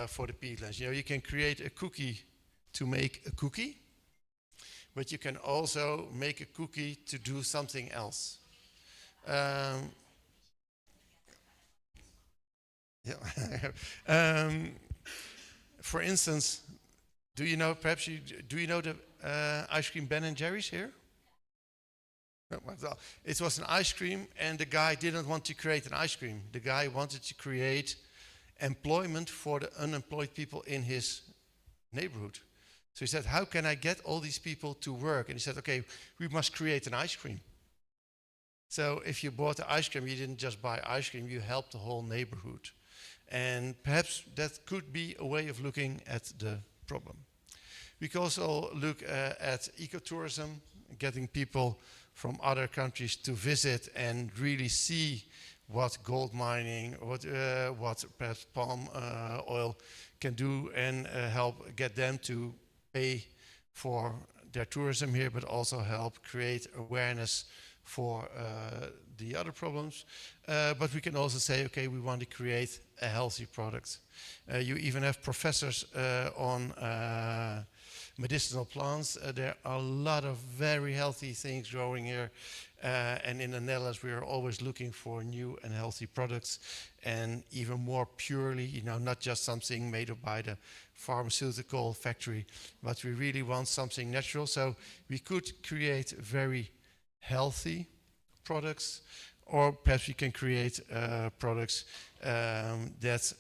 for the peatlands? You know, you can create a cookie to make a cookie, but you can also make a cookie to do something else. For instance, do you know the ice cream Ben & Jerry's here? Well, it was an ice cream, and the guy didn't want to create an ice cream. The guy wanted to create employment for the unemployed people in his neighborhood. So he said, how can I get all these people to work? And he said, okay, we must create an ice cream. So if you bought the ice cream, you didn't just buy ice cream, you helped the whole neighborhood. And perhaps that could be a way of looking at the problem. We can also look at ecotourism, getting people from other countries to visit and really see what gold mining, what perhaps palm oil can do, and help get them to pay for their tourism here, but also help create awareness for the other problems. But we can also say, okay, we want to create a healthy product. You even have professors on medicinal plants. There are a lot of very healthy things growing here. And in the Netherlands, we are always looking for new and healthy products, and even more purely, you know, not just something made up by the pharmaceutical factory, but we really want something natural. So we could create very healthy products, or perhaps we can create products that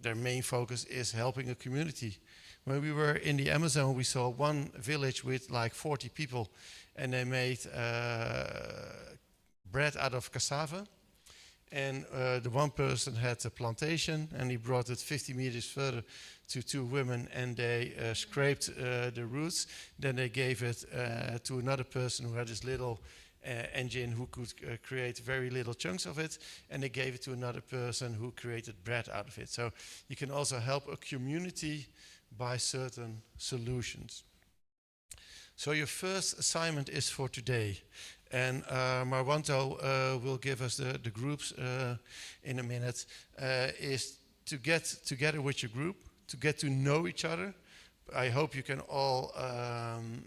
their main focus is helping a community. When we were in the Amazon, we saw one village with like 40 people, and they made bread out of cassava. And the one person had a plantation, and he brought it 50 meters further to two women, and they scraped the roots. Then they gave it to another person who had this little engine who could create very little chunks of it, and they gave it to another person who created bread out of it. So you can also help a community by certain solutions. So your first assignment is for today. And Marwanto will give us the groups in a minute, is to get together with your group, to get to know each other. I hope you can all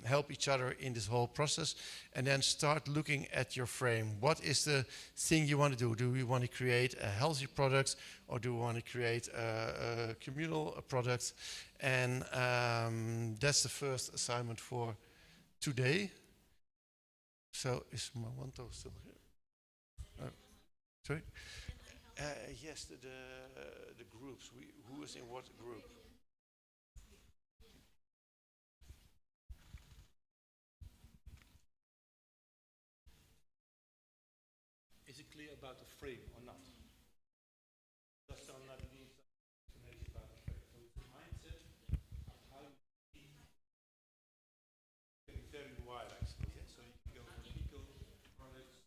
help each other in this whole process, and then start looking at your frame. What is the thing you want to do? Do we want to create a healthy product, or do we want to create a communal product? And that's the first assignment for today. So is Marwanto still here? Sorry? Yes, the groups. Who is in what group? Is it clear about the frame or not? Does someone need some explanation about the frame? So it's a mindset of how you see getting very wide actually. Yeah? So you can go for eco products,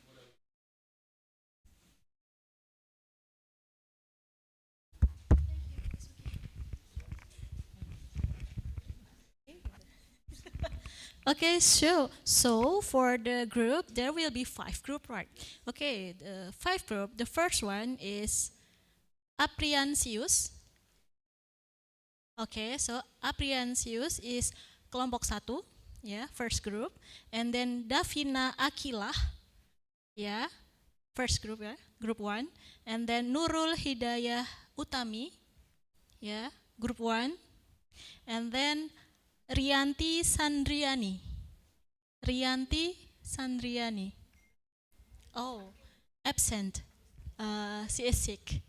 whatever. Okay, so for the group, there will be 5 groups, right? Okay, the 5 group. The first one is Apriansius. Okay, so Apriansius is kelompok 1, yeah, first group. And then Davina Akilah, yeah, first group, yeah, group 1. And then Nurul Hidayah Utami, yeah, group 1. And then Rianti Sandriani. Rianti Sandriani. Oh, absent. She is sick.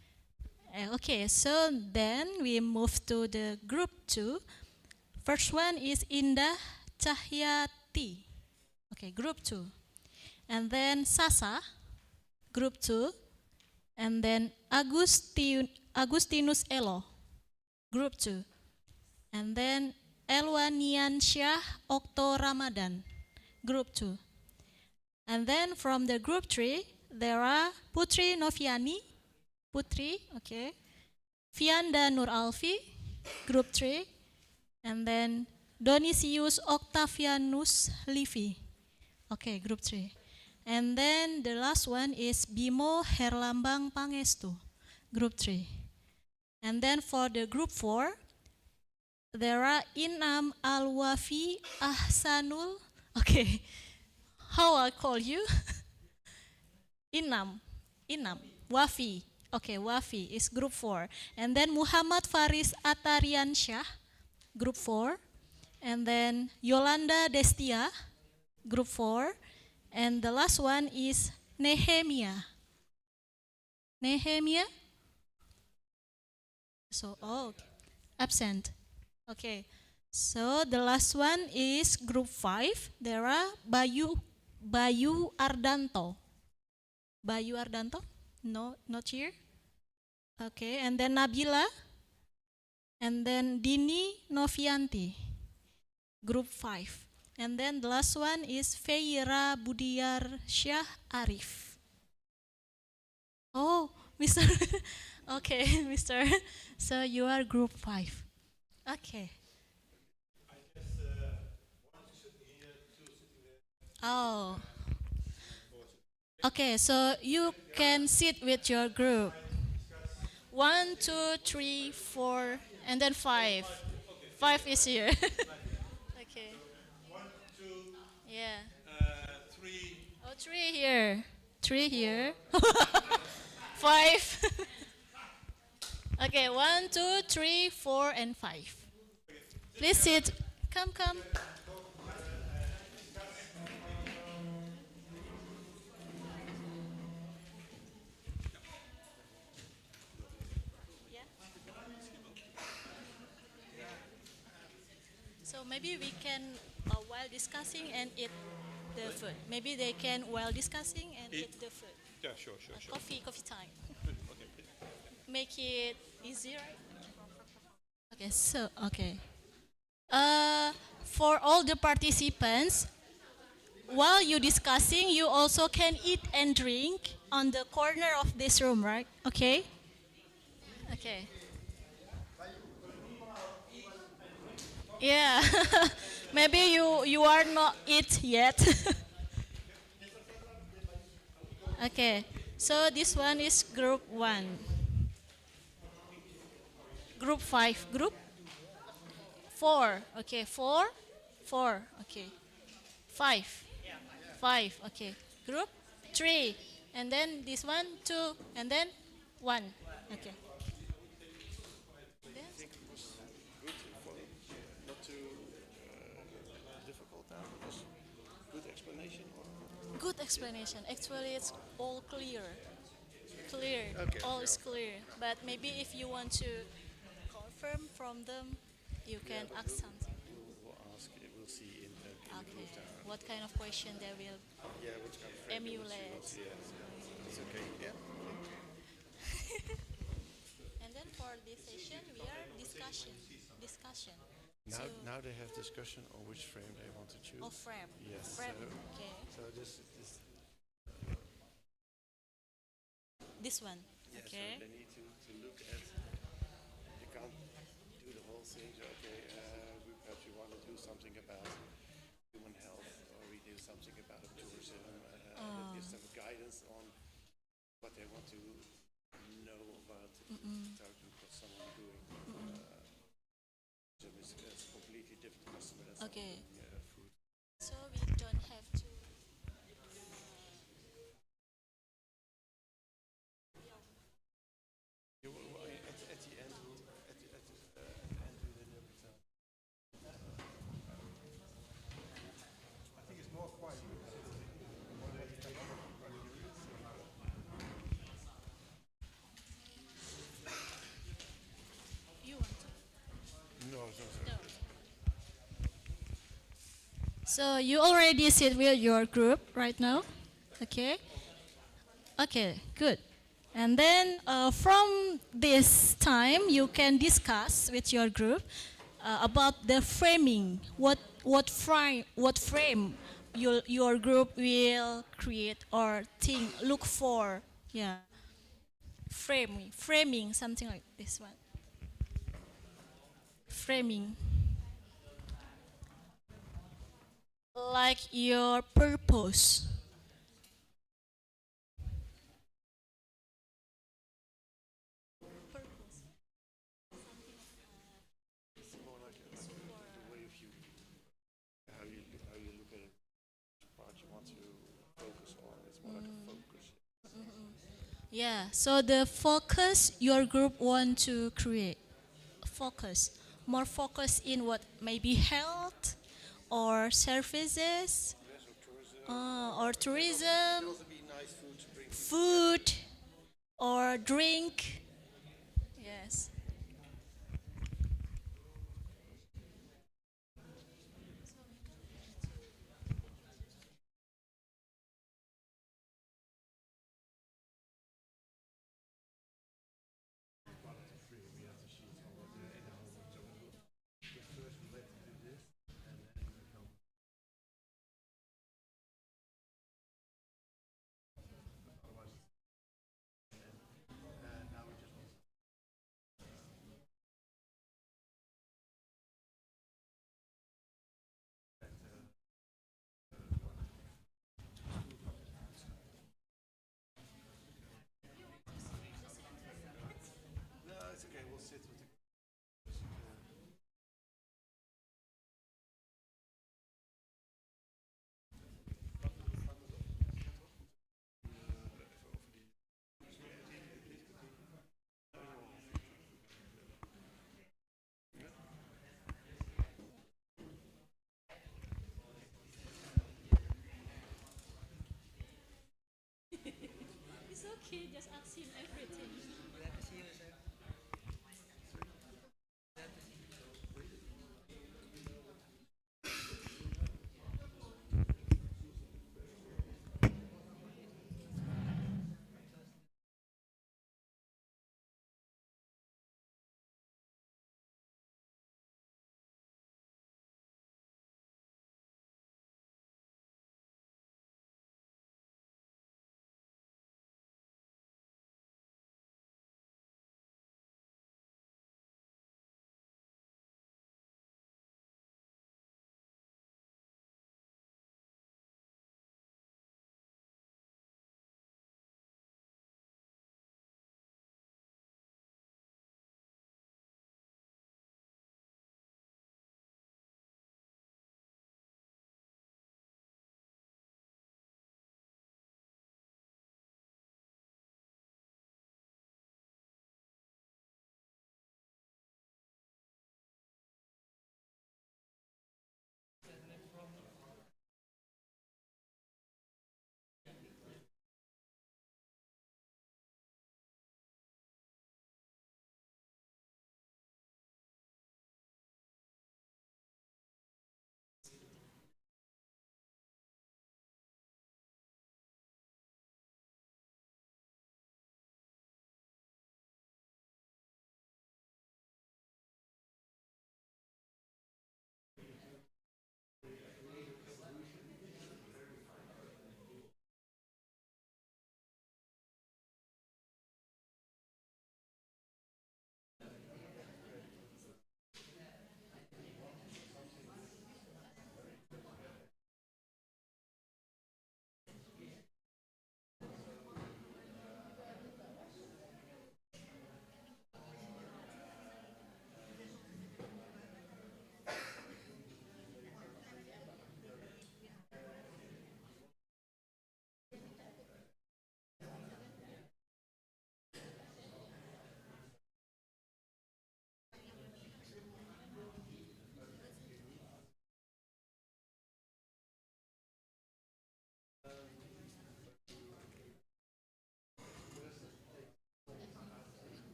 Okay, so then we move to the group 2. First one is Indah Cahyati. Okay, group 2. And then Sasa, group 2. And then Agustinus Elo, group 2. And then Elwanian Syah Okto Ramadan, group 2. And then from the group 3, there are Putri Noviani, Putri, okay. Fianda Nur Alfi, group 3. And then Donisius Octavianus Livi, okay, group 3. And then the last one is Bimo Herlambang Pangestu, group 3. And then for the group 4, there are Inam Al-Wafi Ahsanul. Okay, how I call you? Inam, Wafi. Okay, Wafi is group 4. And then Muhammad Faris Atarian Shah, group 4. And then Yolanda Destia, group 4. And the last one is Nehemia. So, oh, absent. Okay, So the last one is group 5. There are Bayu Ardanto. Bayu Ardanto? No, not here. Okay, and then Nabila. And then Dini Novianti. Group 5. And then the last one is Feira Budiar Syah Arif. Oh, Mr. Okay, Mr. So you are group 5. Okay. Oh. Okay, so you can sit with your group. 1, 2, 3, 4, and then 5. 5 is here. Okay. 1, 2, Yeah. 3. Oh, 3 here. 3 here. 5. Okay, 1, 2, 3, 4, and 5. Please sit. Come, come. Yeah. So maybe we can, while discussing and eat the food. Maybe they can, while discussing and eat the food. Yeah, sure. Coffee time. Make it easy, right? Okay, so, okay. For all the participants, while you discussing, you also can eat and drink on the corner of this room, right? Okay? Okay. Yeah. Maybe you are not eat yet. Okay. So this one is group 1. Group 5. Group 4. Okay, 4. 4. Okay. 5. 5. Okay. Group 3. And then this one 2 and then 1. Okay. Not too difficult now, just good explanation. Good explanation. Actually, it's all clear. Clear. Okay, All yeah. is clear. But maybe if you want to confirm from them, you can ask something. We'll ask, we'll see in the Okay. group time. What kind of question they will Yeah, which kind of frame they will see, emulate? we'll see, yeah. It's okay, yeah. And then for this session, we are discussion. Now they have discussion on which frame they want to choose. Of frame. Yes. Frame. So, Okay. so this This one. yeah, Okay. so they need to look at, you can't do the whole thing, so okay, perhaps we want to do something about human health, or we do something about tourism, that gives them guidance on what they want to know about what someone doing. So it's a completely different customer than Okay. someone doing food. So we don't have to. You will, at the end, at the end, we will look at You want to? no. No. So you already sit with your group right now, okay? Okay, good. And then from this time, you can discuss with your group about the framing. What frame your group will create or look for? Yeah, framing, something like this one. Framing. Like your purpose. How you look at it, part you want to focus on. It's more like a focus. Yeah, so the focus your group want to create. Focus. More focus in what? Maybe health or services or tourism, Also be nice food to bring. food or drink. Yes. Okay, just ask him everything.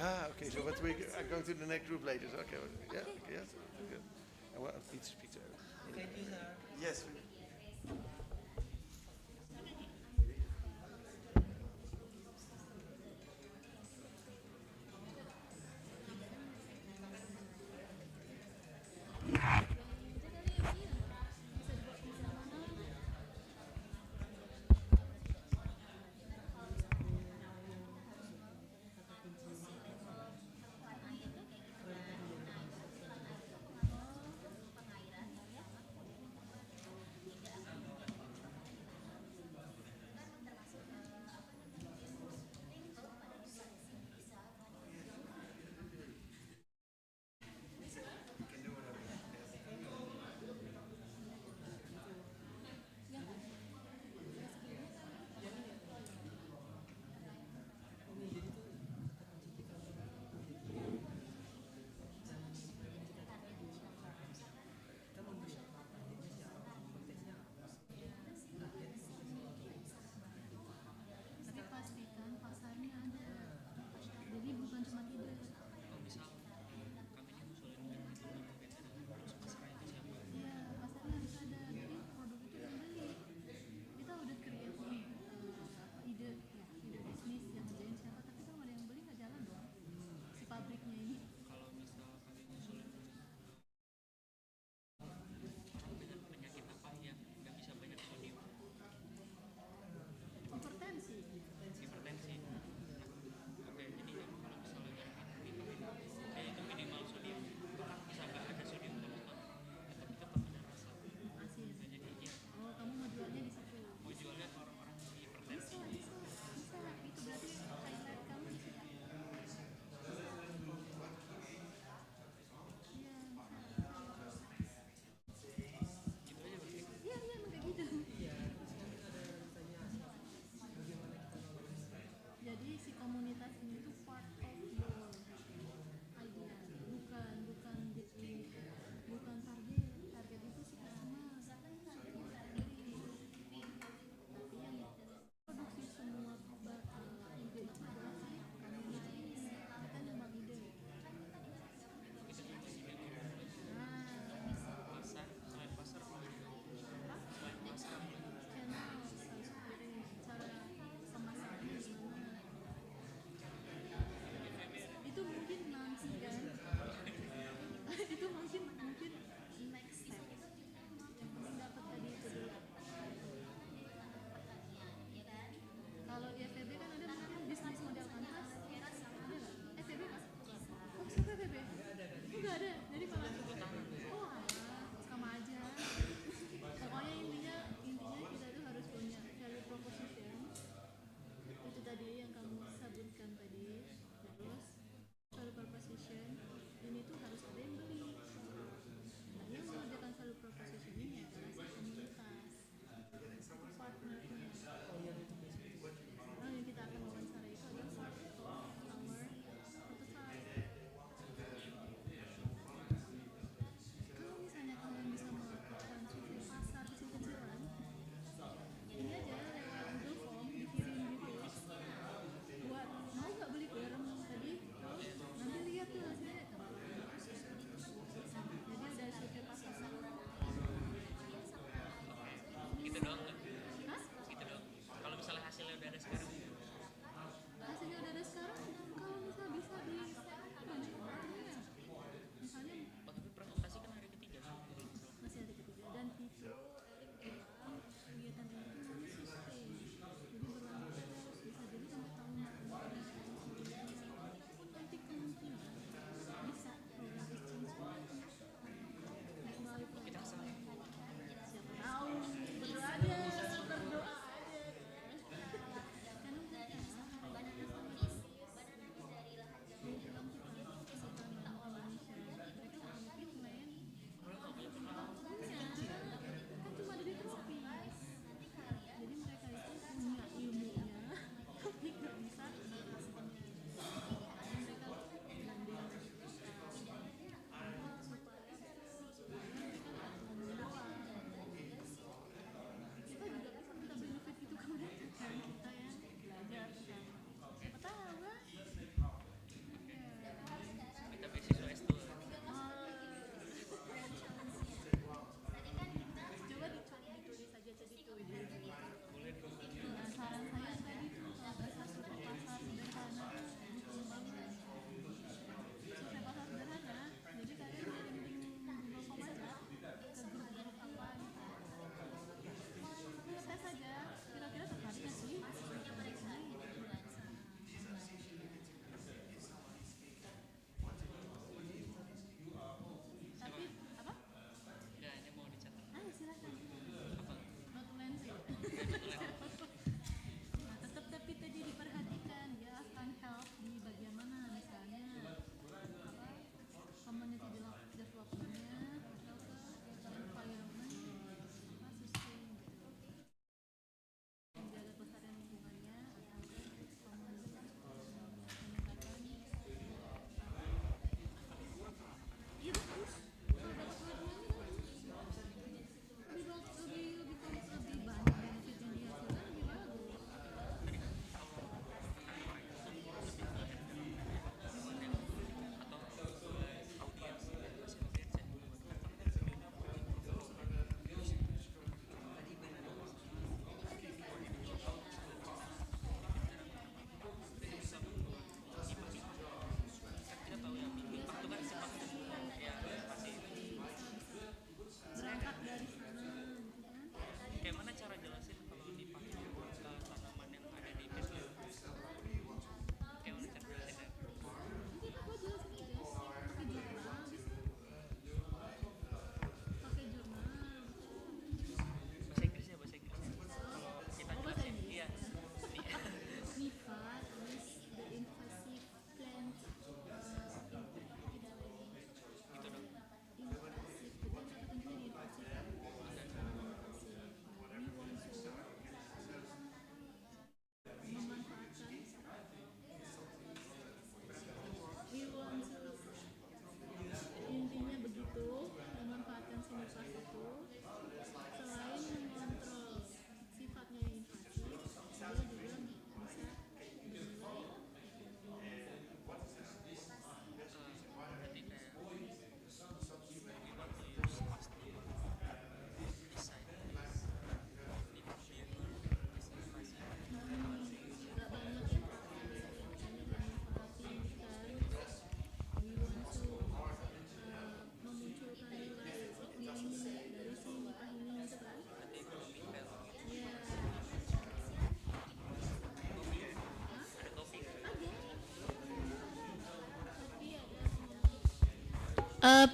Okay. So, but we are going to the next group later. So, okay. Yeah. Okay, yes. Good. And what? Peter. Thank you, sir. Yes.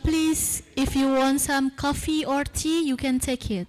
Please, if you want some coffee or tea, you can take it.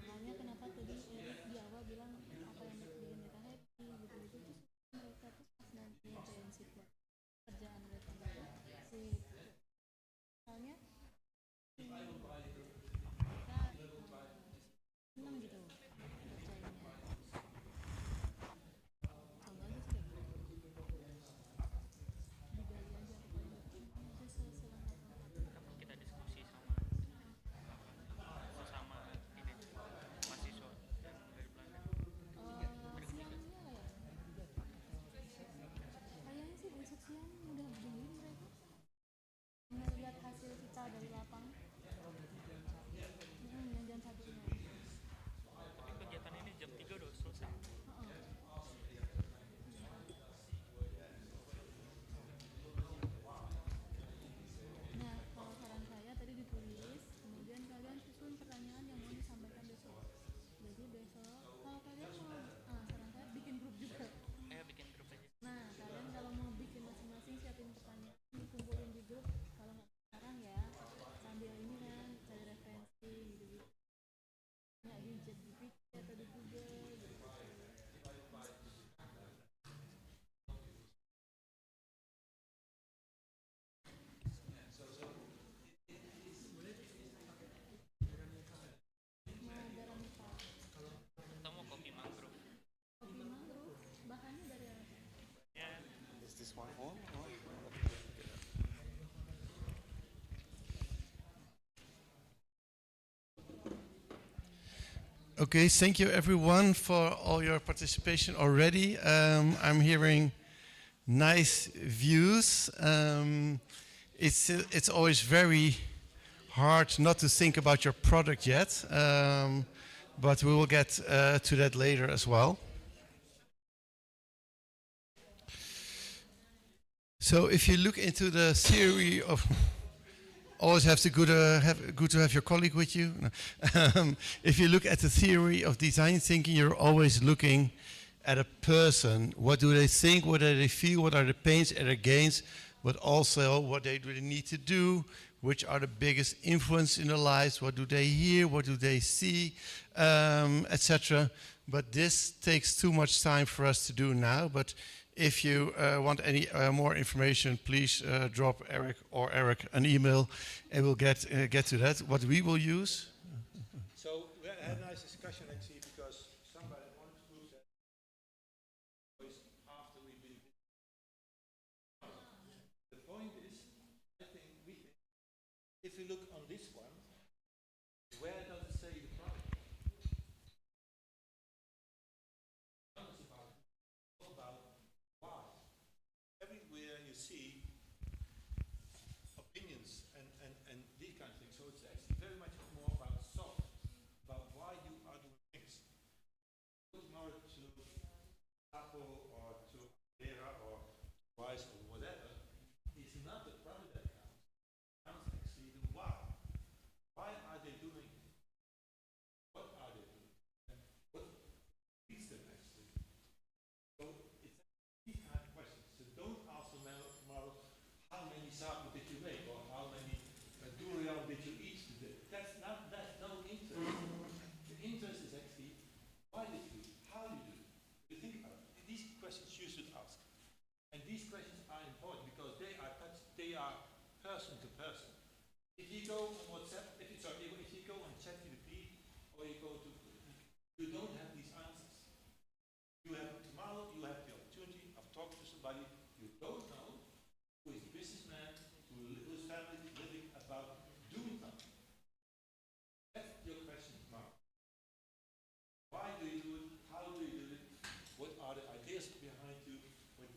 Makanya kenapa tadi Erik di awal bilang Okay, thank you everyone for all your participation already. I'm hearing nice views. It's always very hard not to think about your product yet, but we will get to that later as well. So if you look into the theory of always good to have your colleague with you. If you look at the theory of design thinking, you're always looking at a person. What do they think? What do they feel? What are the pains and the gains? But also what they really need to do. Which are the biggest influence in their lives? What do they hear? What do they see? Etc. But this takes too much time for us to do now. But if you want any more information, please drop Eric an email, and we'll get to that. What we will use. So we had a nice discussion actually, because somebody wanted to prove that after we've been. The point is, I think if you look on this one, where does it say the product? It's about why. Everywhere you see opinions and these kind of things, so it's actually very much more about soft, about why you are doing things. Go tomorrow to Apple or to Era or Wise or whatever, it's not the product that counts. It counts actually the why. Why are they doing it? What are they doing? What leads them actually? So it's these kind of questions. So don't ask them tomorrow, how many samples did you make, or how many durian did you eat today? That's no interest. The interest is actually why did you do it? How you do it? You think about it. These questions you should ask. And these questions are important because they are person to person. If you go on WhatsApp, if you go on ChatGPT or you go to, you don't have these answers. Tomorrow you have the opportunity of talking to somebody you don't know, who is a businessman, whose family is living about doing something. That's your question tomorrow. Why do you do it? How do you do it? What are the ideas behind you? Okay?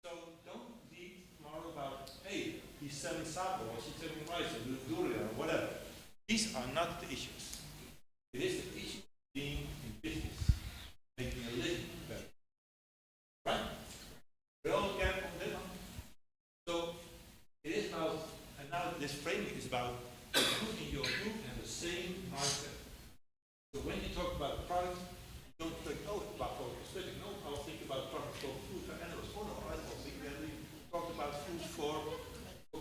So don't lead tomorrow about, hey, he's selling sabo or she's selling rice or durian or whatever. These are not the issues. It is the issue of being in business, making a living better. Right? We all get on that one. So it is about, and now this framing is about putting your group in the same mindset. So when you talk about product, you don't think, oh, about aesthetic. No, I'll think about product for food for animals. Oh no, I don't think that we talked about food for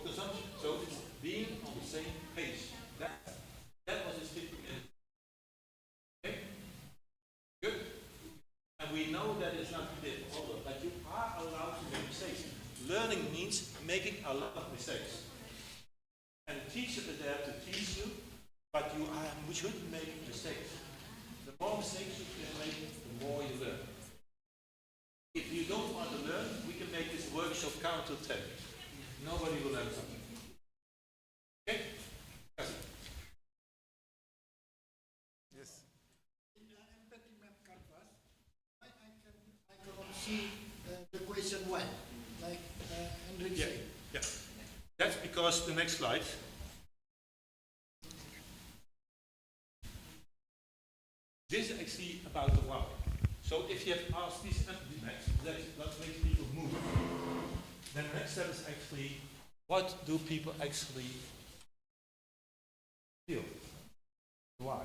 consumption. So it's being on the same page. That was his 50 minutes. Okay? Good. And we know that it's not clear for all of us, but you are allowed to make mistakes. Learning means making a lot of mistakes. And the teacher is there to teach you, but you shouldn't make mistakes. The more mistakes you can make, the more you learn. If you don't want to learn, we can make this workshop count to 10. Nobody will learn something. Okay? Yes. In the empathy map canvas, I cannot see the question one, like Hendrik said. Yeah. That's because the next slide. This is actually about the why. So if you have asked these empathy maps, that makes people move. Then the next step is actually, what do people actually feel? Why?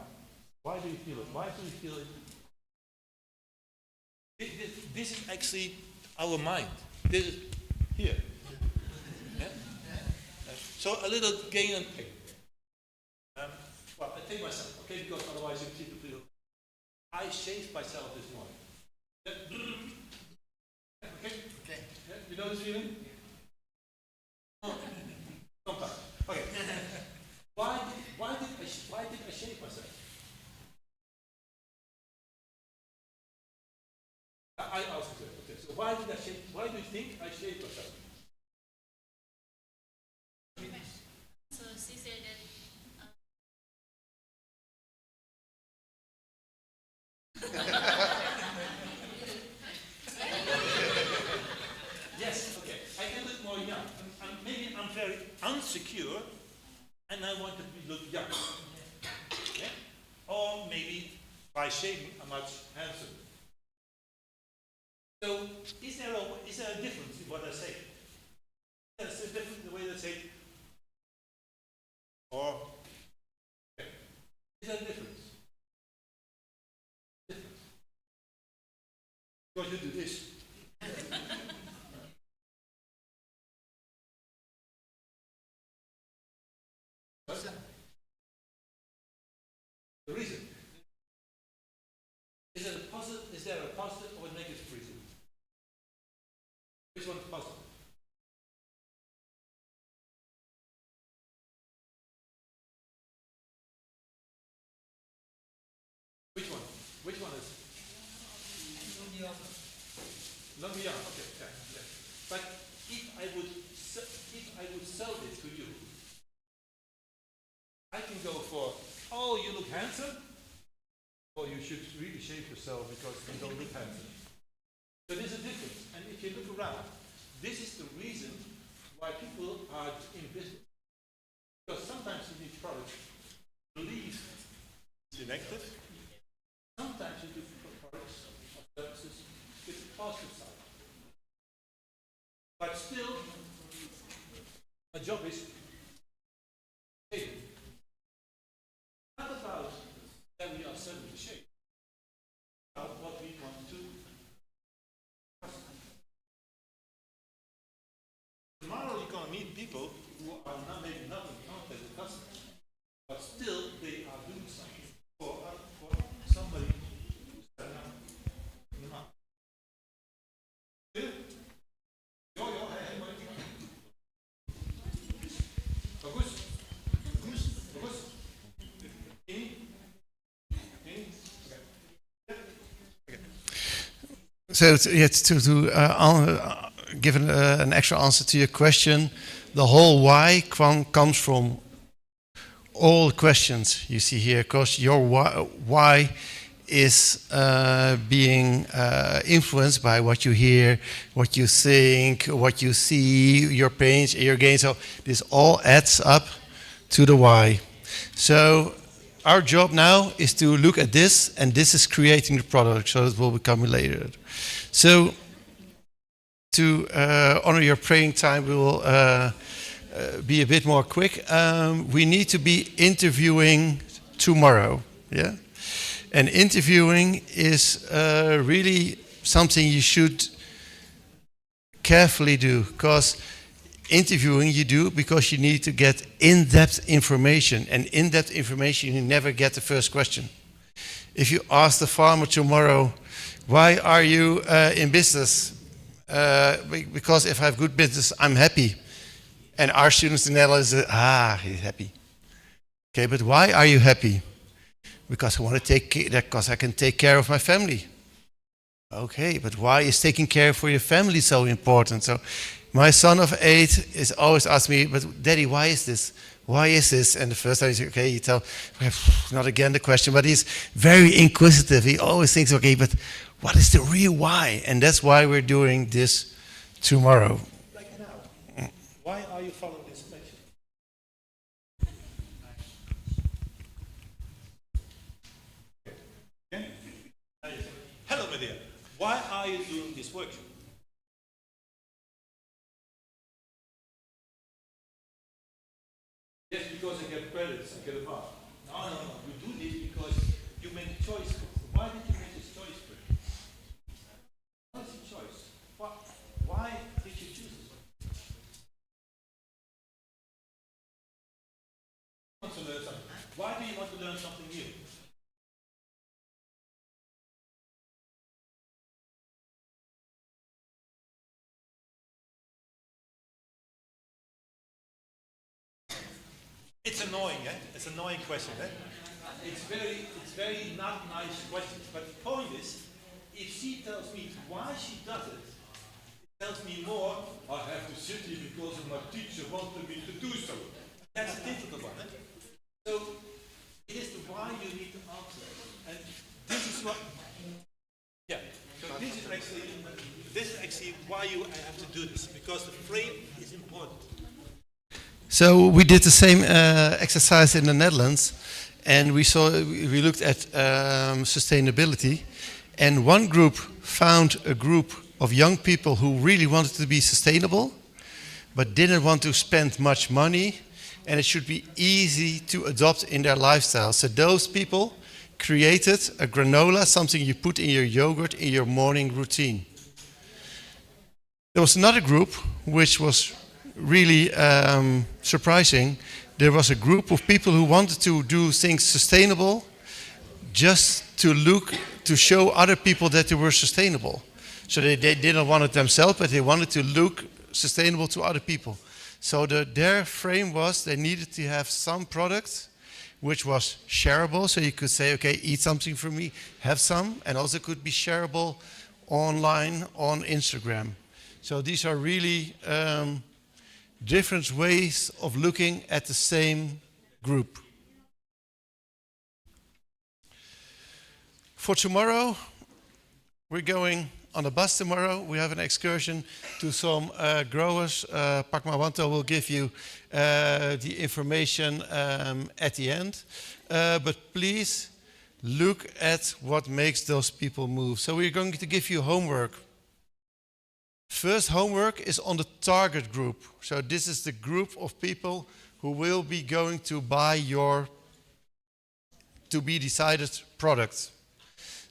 Why do you feel it? Why do you feel it? This is actually our mind. This is here. Yeah? So a little gain and pain. Well, I take myself, okay, because otherwise you people feel. I shaved myself this morning. Okay? Okay. Yeah, you know this feeling? Oh, sometimes. Okay. Why did I shave myself? I asked you. Okay. So why did I shave? Why do you think I shaved myself? look young. Yeah? Or maybe by shaving I'm much handsome. So is there a difference in what I say? Is there a difference in the way I say it? Or okay. Is there a difference? Because you do this. The reason. Is there a positive or a negative reason? Which one is positive? Which one? Which one is? Not beyond. Okay. Yeah. But if I would sell this to you, I can go for, oh, you look handsome, or you should really shave yourself because you don't look handsome. So there's a difference. And if you look around, this is the reason why people are in business. Because sometimes you need products to believe it's negative. Sometimes you do products or services with the positive side. But still, a job is not about that we are selling the shape, about what we want to do. Tomorrow you're going to meet people who are not maybe not in contact with customers, but still they are doing something for somebody who's selling out in the market. So to give an extra answer to your question, the whole why comes from all questions you see here, because your why is being influenced by what you hear, what you think, what you see, your pains, your gains. So this all adds up to the why. So our job now is to look at this, and this is creating the product, so it will become later. So to honor your praying time, we will be a bit more quick. We need to be interviewing tomorrow, yeah? And interviewing is really something you should carefully do, because interviewing you do because you need to get in-depth information, and in-depth information you never get the first question. If you ask the farmer tomorrow, why are you in business? Because if I have good business, I'm happy. And our students in the Netherlands say, he's happy. Okay, but why are you happy? Because I want to take care, because I can take care of my family. Okay, but why is taking care for your family so important? So my son of 8 is always asking me, but Daddy, why is this? Why is this? And the first time he said, okay, you tell, not again the question, but he's very inquisitive. He always thinks, okay, but what is the real why? And that's why we're doing this tomorrow. Like now, why are you following this lecture? Okay. Hello, my dear. Why are you doing this workshop? Yes, because I get credits, I get a mark. No. You do this because you made a choice. Why did you make this choice, Fred? What's the choice? Why did you choose this? Want to learn something. Why do you want to learn something new? It's annoying, eh? It's an annoying question, eh? It's very not nice question. But the point is, if she tells me why she does it, it tells me more, I have to sit here because my teacher wanted me to do so. That's a difficult one, eh? So it is the why you need to answer. And this is what, yeah. So this is actually why I have to do this, because the frame is important. So we did the same exercise in the Netherlands, and we looked at sustainability, and one group found a group of young people who really wanted to be sustainable, but didn't want to spend much money, and it should be easy to adopt in their lifestyle. So those people created a granola, something you put in your yogurt in your morning routine. There was another group which was really surprising. There was a group of people who wanted to do things sustainable just to show other people that they were sustainable. So they didn't want it themselves, but they wanted to look sustainable to other people. So their frame was they needed to have some product which was shareable, so you could say, okay, eat something for me, have some, and also could be shareable online on Instagram. So these are really different ways of looking at the same group. For tomorrow, we're going on a bus tomorrow. We have an excursion to some growers. Pak Mawanto will give you the information at the end. But please look at what makes those people move. So we're going to give you homework. First homework is on the target group. So this is the group of people who will be going to buy your to be decided product.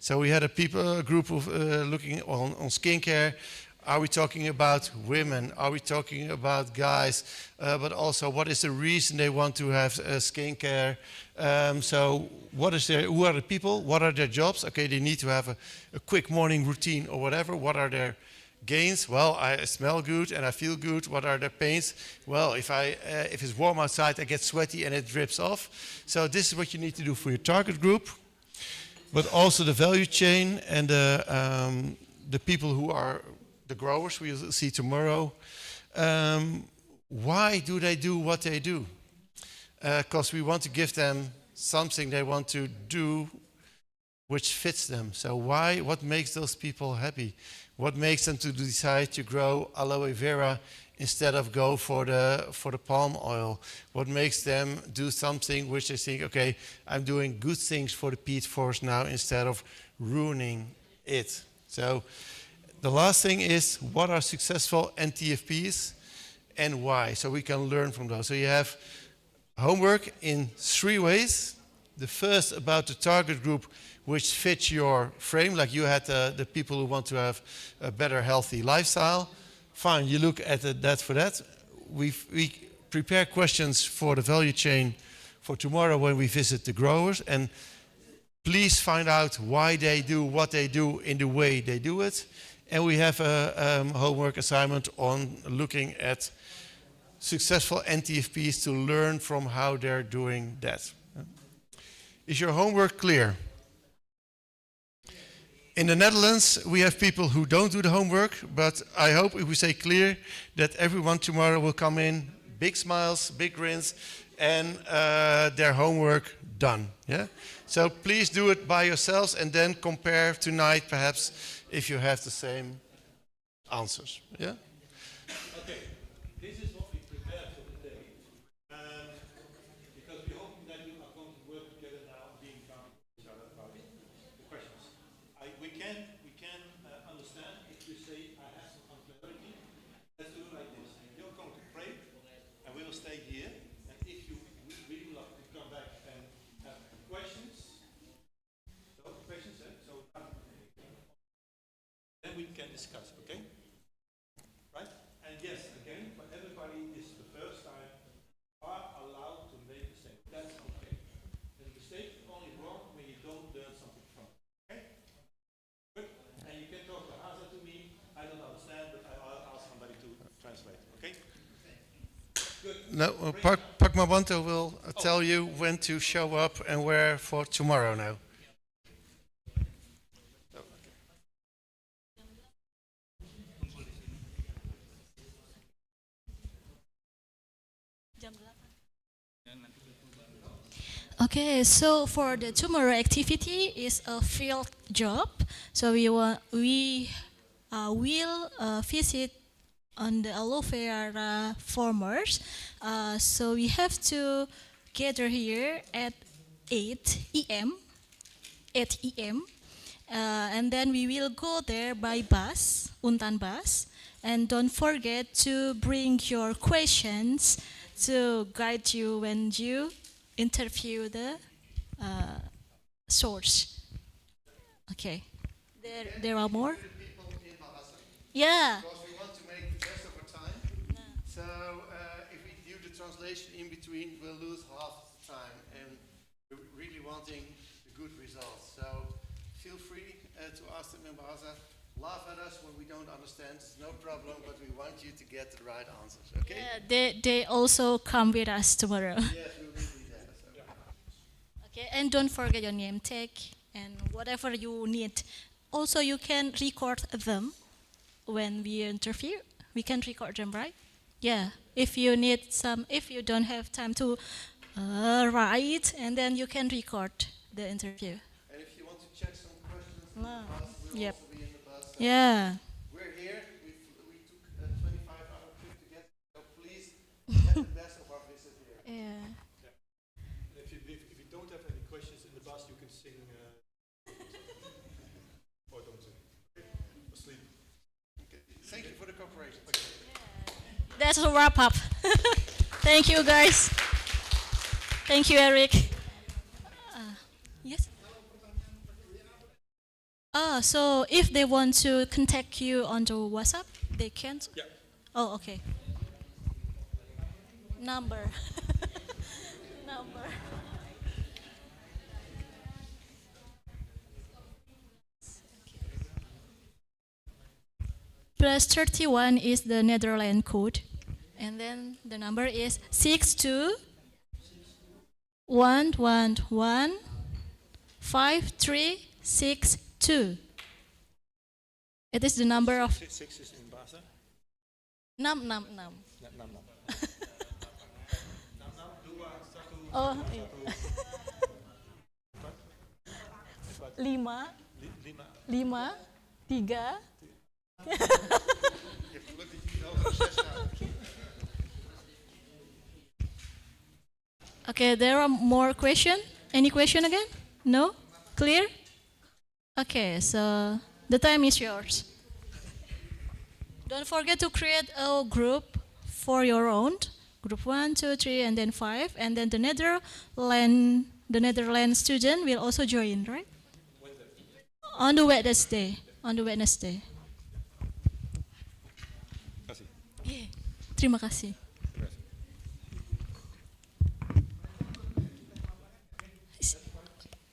So we had a group of looking on skincare. Are we talking about women? Are we talking about guys? But also, what is the reason they want to have skincare? So who are the people? What are their jobs? Okay, they need to have a quick morning routine or whatever. What are their gains? Well, I smell good and I feel good. What are their pains? Well, if it's warm outside, I get sweaty and it drips off. So this is what you need to do for your target group. But also the value chain and the people who are the growers we'll see tomorrow. Why do they do what they do? Because we want to give them something they want to do which fits them. So what makes those people happy? What makes them to decide to grow aloe vera instead of go for the palm oil? What makes them do something which they think, okay, I'm doing good things for the peat forest now instead of ruining it. So the last thing is, what are successful NTFPs and why? So we can learn from those. So you have homework in 3 ways. The first about the target group which fits your frame, like you had the people who want to have a better healthy lifestyle. Fine, you look at that for that. We prepare questions for the value chain for tomorrow when we visit the growers, and please find out why they do what they do in the way they do it. And we have a homework assignment on looking at successful NTFPs to learn from how they're doing that. Is your homework clear? In the Netherlands, we have people who don't do the homework, but I hope if we say clear that everyone tomorrow will come in, big smiles, big grins, and their homework done. Yeah? So please do it by yourselves and then compare tonight, perhaps, if you have the same answers. Yeah? Okay, this is what we prepared for today. Because we hope that you are going to work together now and being accountable to each other about the questions. We can understand if you say I have some unclarity. Let's do it like this. You're going to pray, and we will stay here. And if you really love to come back and have questions, then we can discuss. Okay? Right? And yes, again, for everybody, this is the first time are allowed to make mistakes. That's okay. And the mistake is only wrong when you don't learn something from it. Okay? Good. And you can talk to Haza to me. I don't understand, but I'll ask somebody to translate. Okay? Good. No, Pak Mawanto will tell you when to show up and where for tomorrow now. Okay, so for the tomorrow activity is a field job. So we will visit on the aloe vera farmers. So we have to gather here at 8 a.m. 8 a.m. And then we will go there by bus, Untan bus. And don't forget to bring your questions to guide you when you interview the source. Okay. There are more? People in Bahasa. Yeah. Because we want to make the best of our time. So if we do the translation in between, we'll lose half the time. And we're really wanting the good results. So feel free to ask them in Bahasa. Laugh at us when we don't understand. It's no problem, but we want you to get the right answers. Okay? Yeah, they also come with us tomorrow. Yes, we will be there. So. Okay, and don't forget your name tag and whatever you need. Also, you can record them when we interview. We can record them, right? Yeah. If you need some, if you don't have time to write, and then you can record the interview. And if you want to check some questions, No. we'll Yep. also be in the bus. Yeah. We're here. We took a 25-hour trip to get. So please get the best of our visit here. Yeah. And if you don't have any questions in the bus, you can sing. Or don't sing. Okay. Or sleep. Okay. Thank you for the cooperation. That's a wrap up. Thank you, guys. Thank you, Eric. Yes? So if they want to contact you on the WhatsApp, they can? Yeah. Oh, okay. Number. Number. Plus 31 is the Netherlands code. And then the number is 62115362. It is the number of 6 is in Bahasa. Nam. Nam. Oh, iya. 5, 5, 3. Okay, there are more questions. Any question again? No? Clear? Okay, so the time is yours. Don't forget to create a group for your own. Group 1, 2, 3, and then 5. And then the Netherlands student will also join, right? On the Wednesday. On the Wednesday. Yeah. Terima kasih.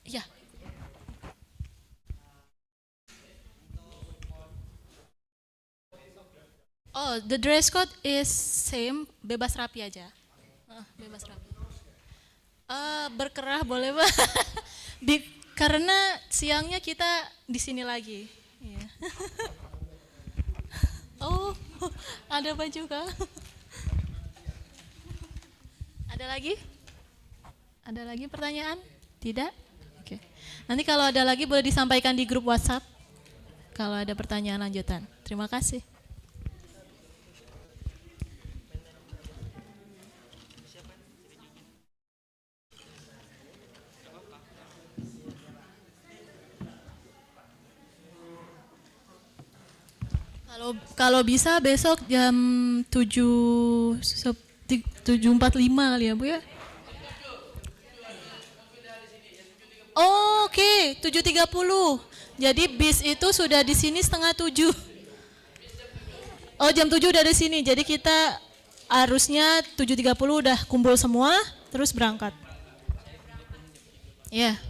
Ya. Oh, the dress code is same, bebas rapi aja. Bebas rapi. Berkerah boleh, Pak. Karena siangnya kita di sini lagi. Iya. Oh, ada baju kah? Ada lagi? Ada lagi pertanyaan? Tidak? Oke. Nanti kalau ada lagi boleh disampaikan di grup WhatsApp. Kalau ada pertanyaan lanjutan. Terima kasih. Kalau bisa besok jam 7.45 kali ya, Bu ya? Oh, oke, 7.30. Jadi bis itu sudah di sini setengah 7. Oh, jam 7 udah di sini. Jadi kita harusnya 7.30 udah kumpul semua, terus berangkat. Ya. Yeah.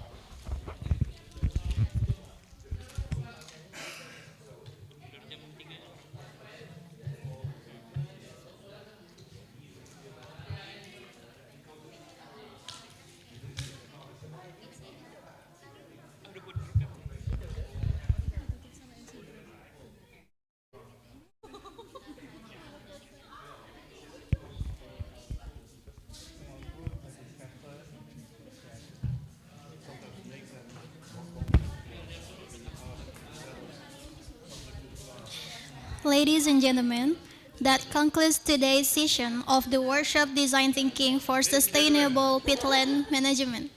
Ladies and gentlemen, That concludes today's session of the workshop Design Thinking for Sustainable Peatland Management.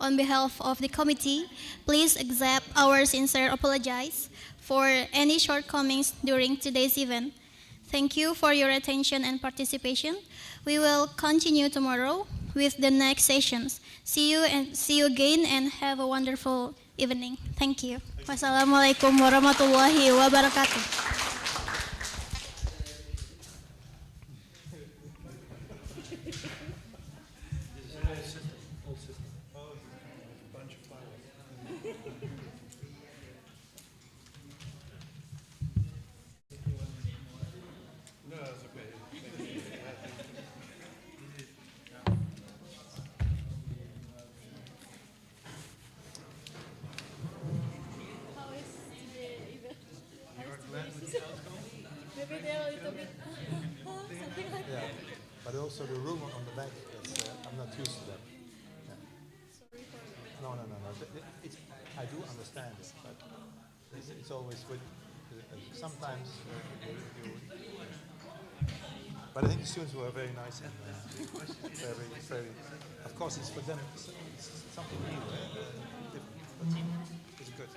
On behalf of the committee, please accept our sincere apologies for any shortcomings during today's event. Thank you for your attention and participation. We will continue tomorrow with the next sessions. See you again and have a wonderful evening. Thank you. Wassalamualaikum warahmatullahi wabarakatuh. Yeah, but also the room on the back is, I'm not used to that. Yeah. No. It's, I do understand it, but it's always with, sometimes but I think the students were very nice and very, of course it's for them, it's something new, different, but it's good.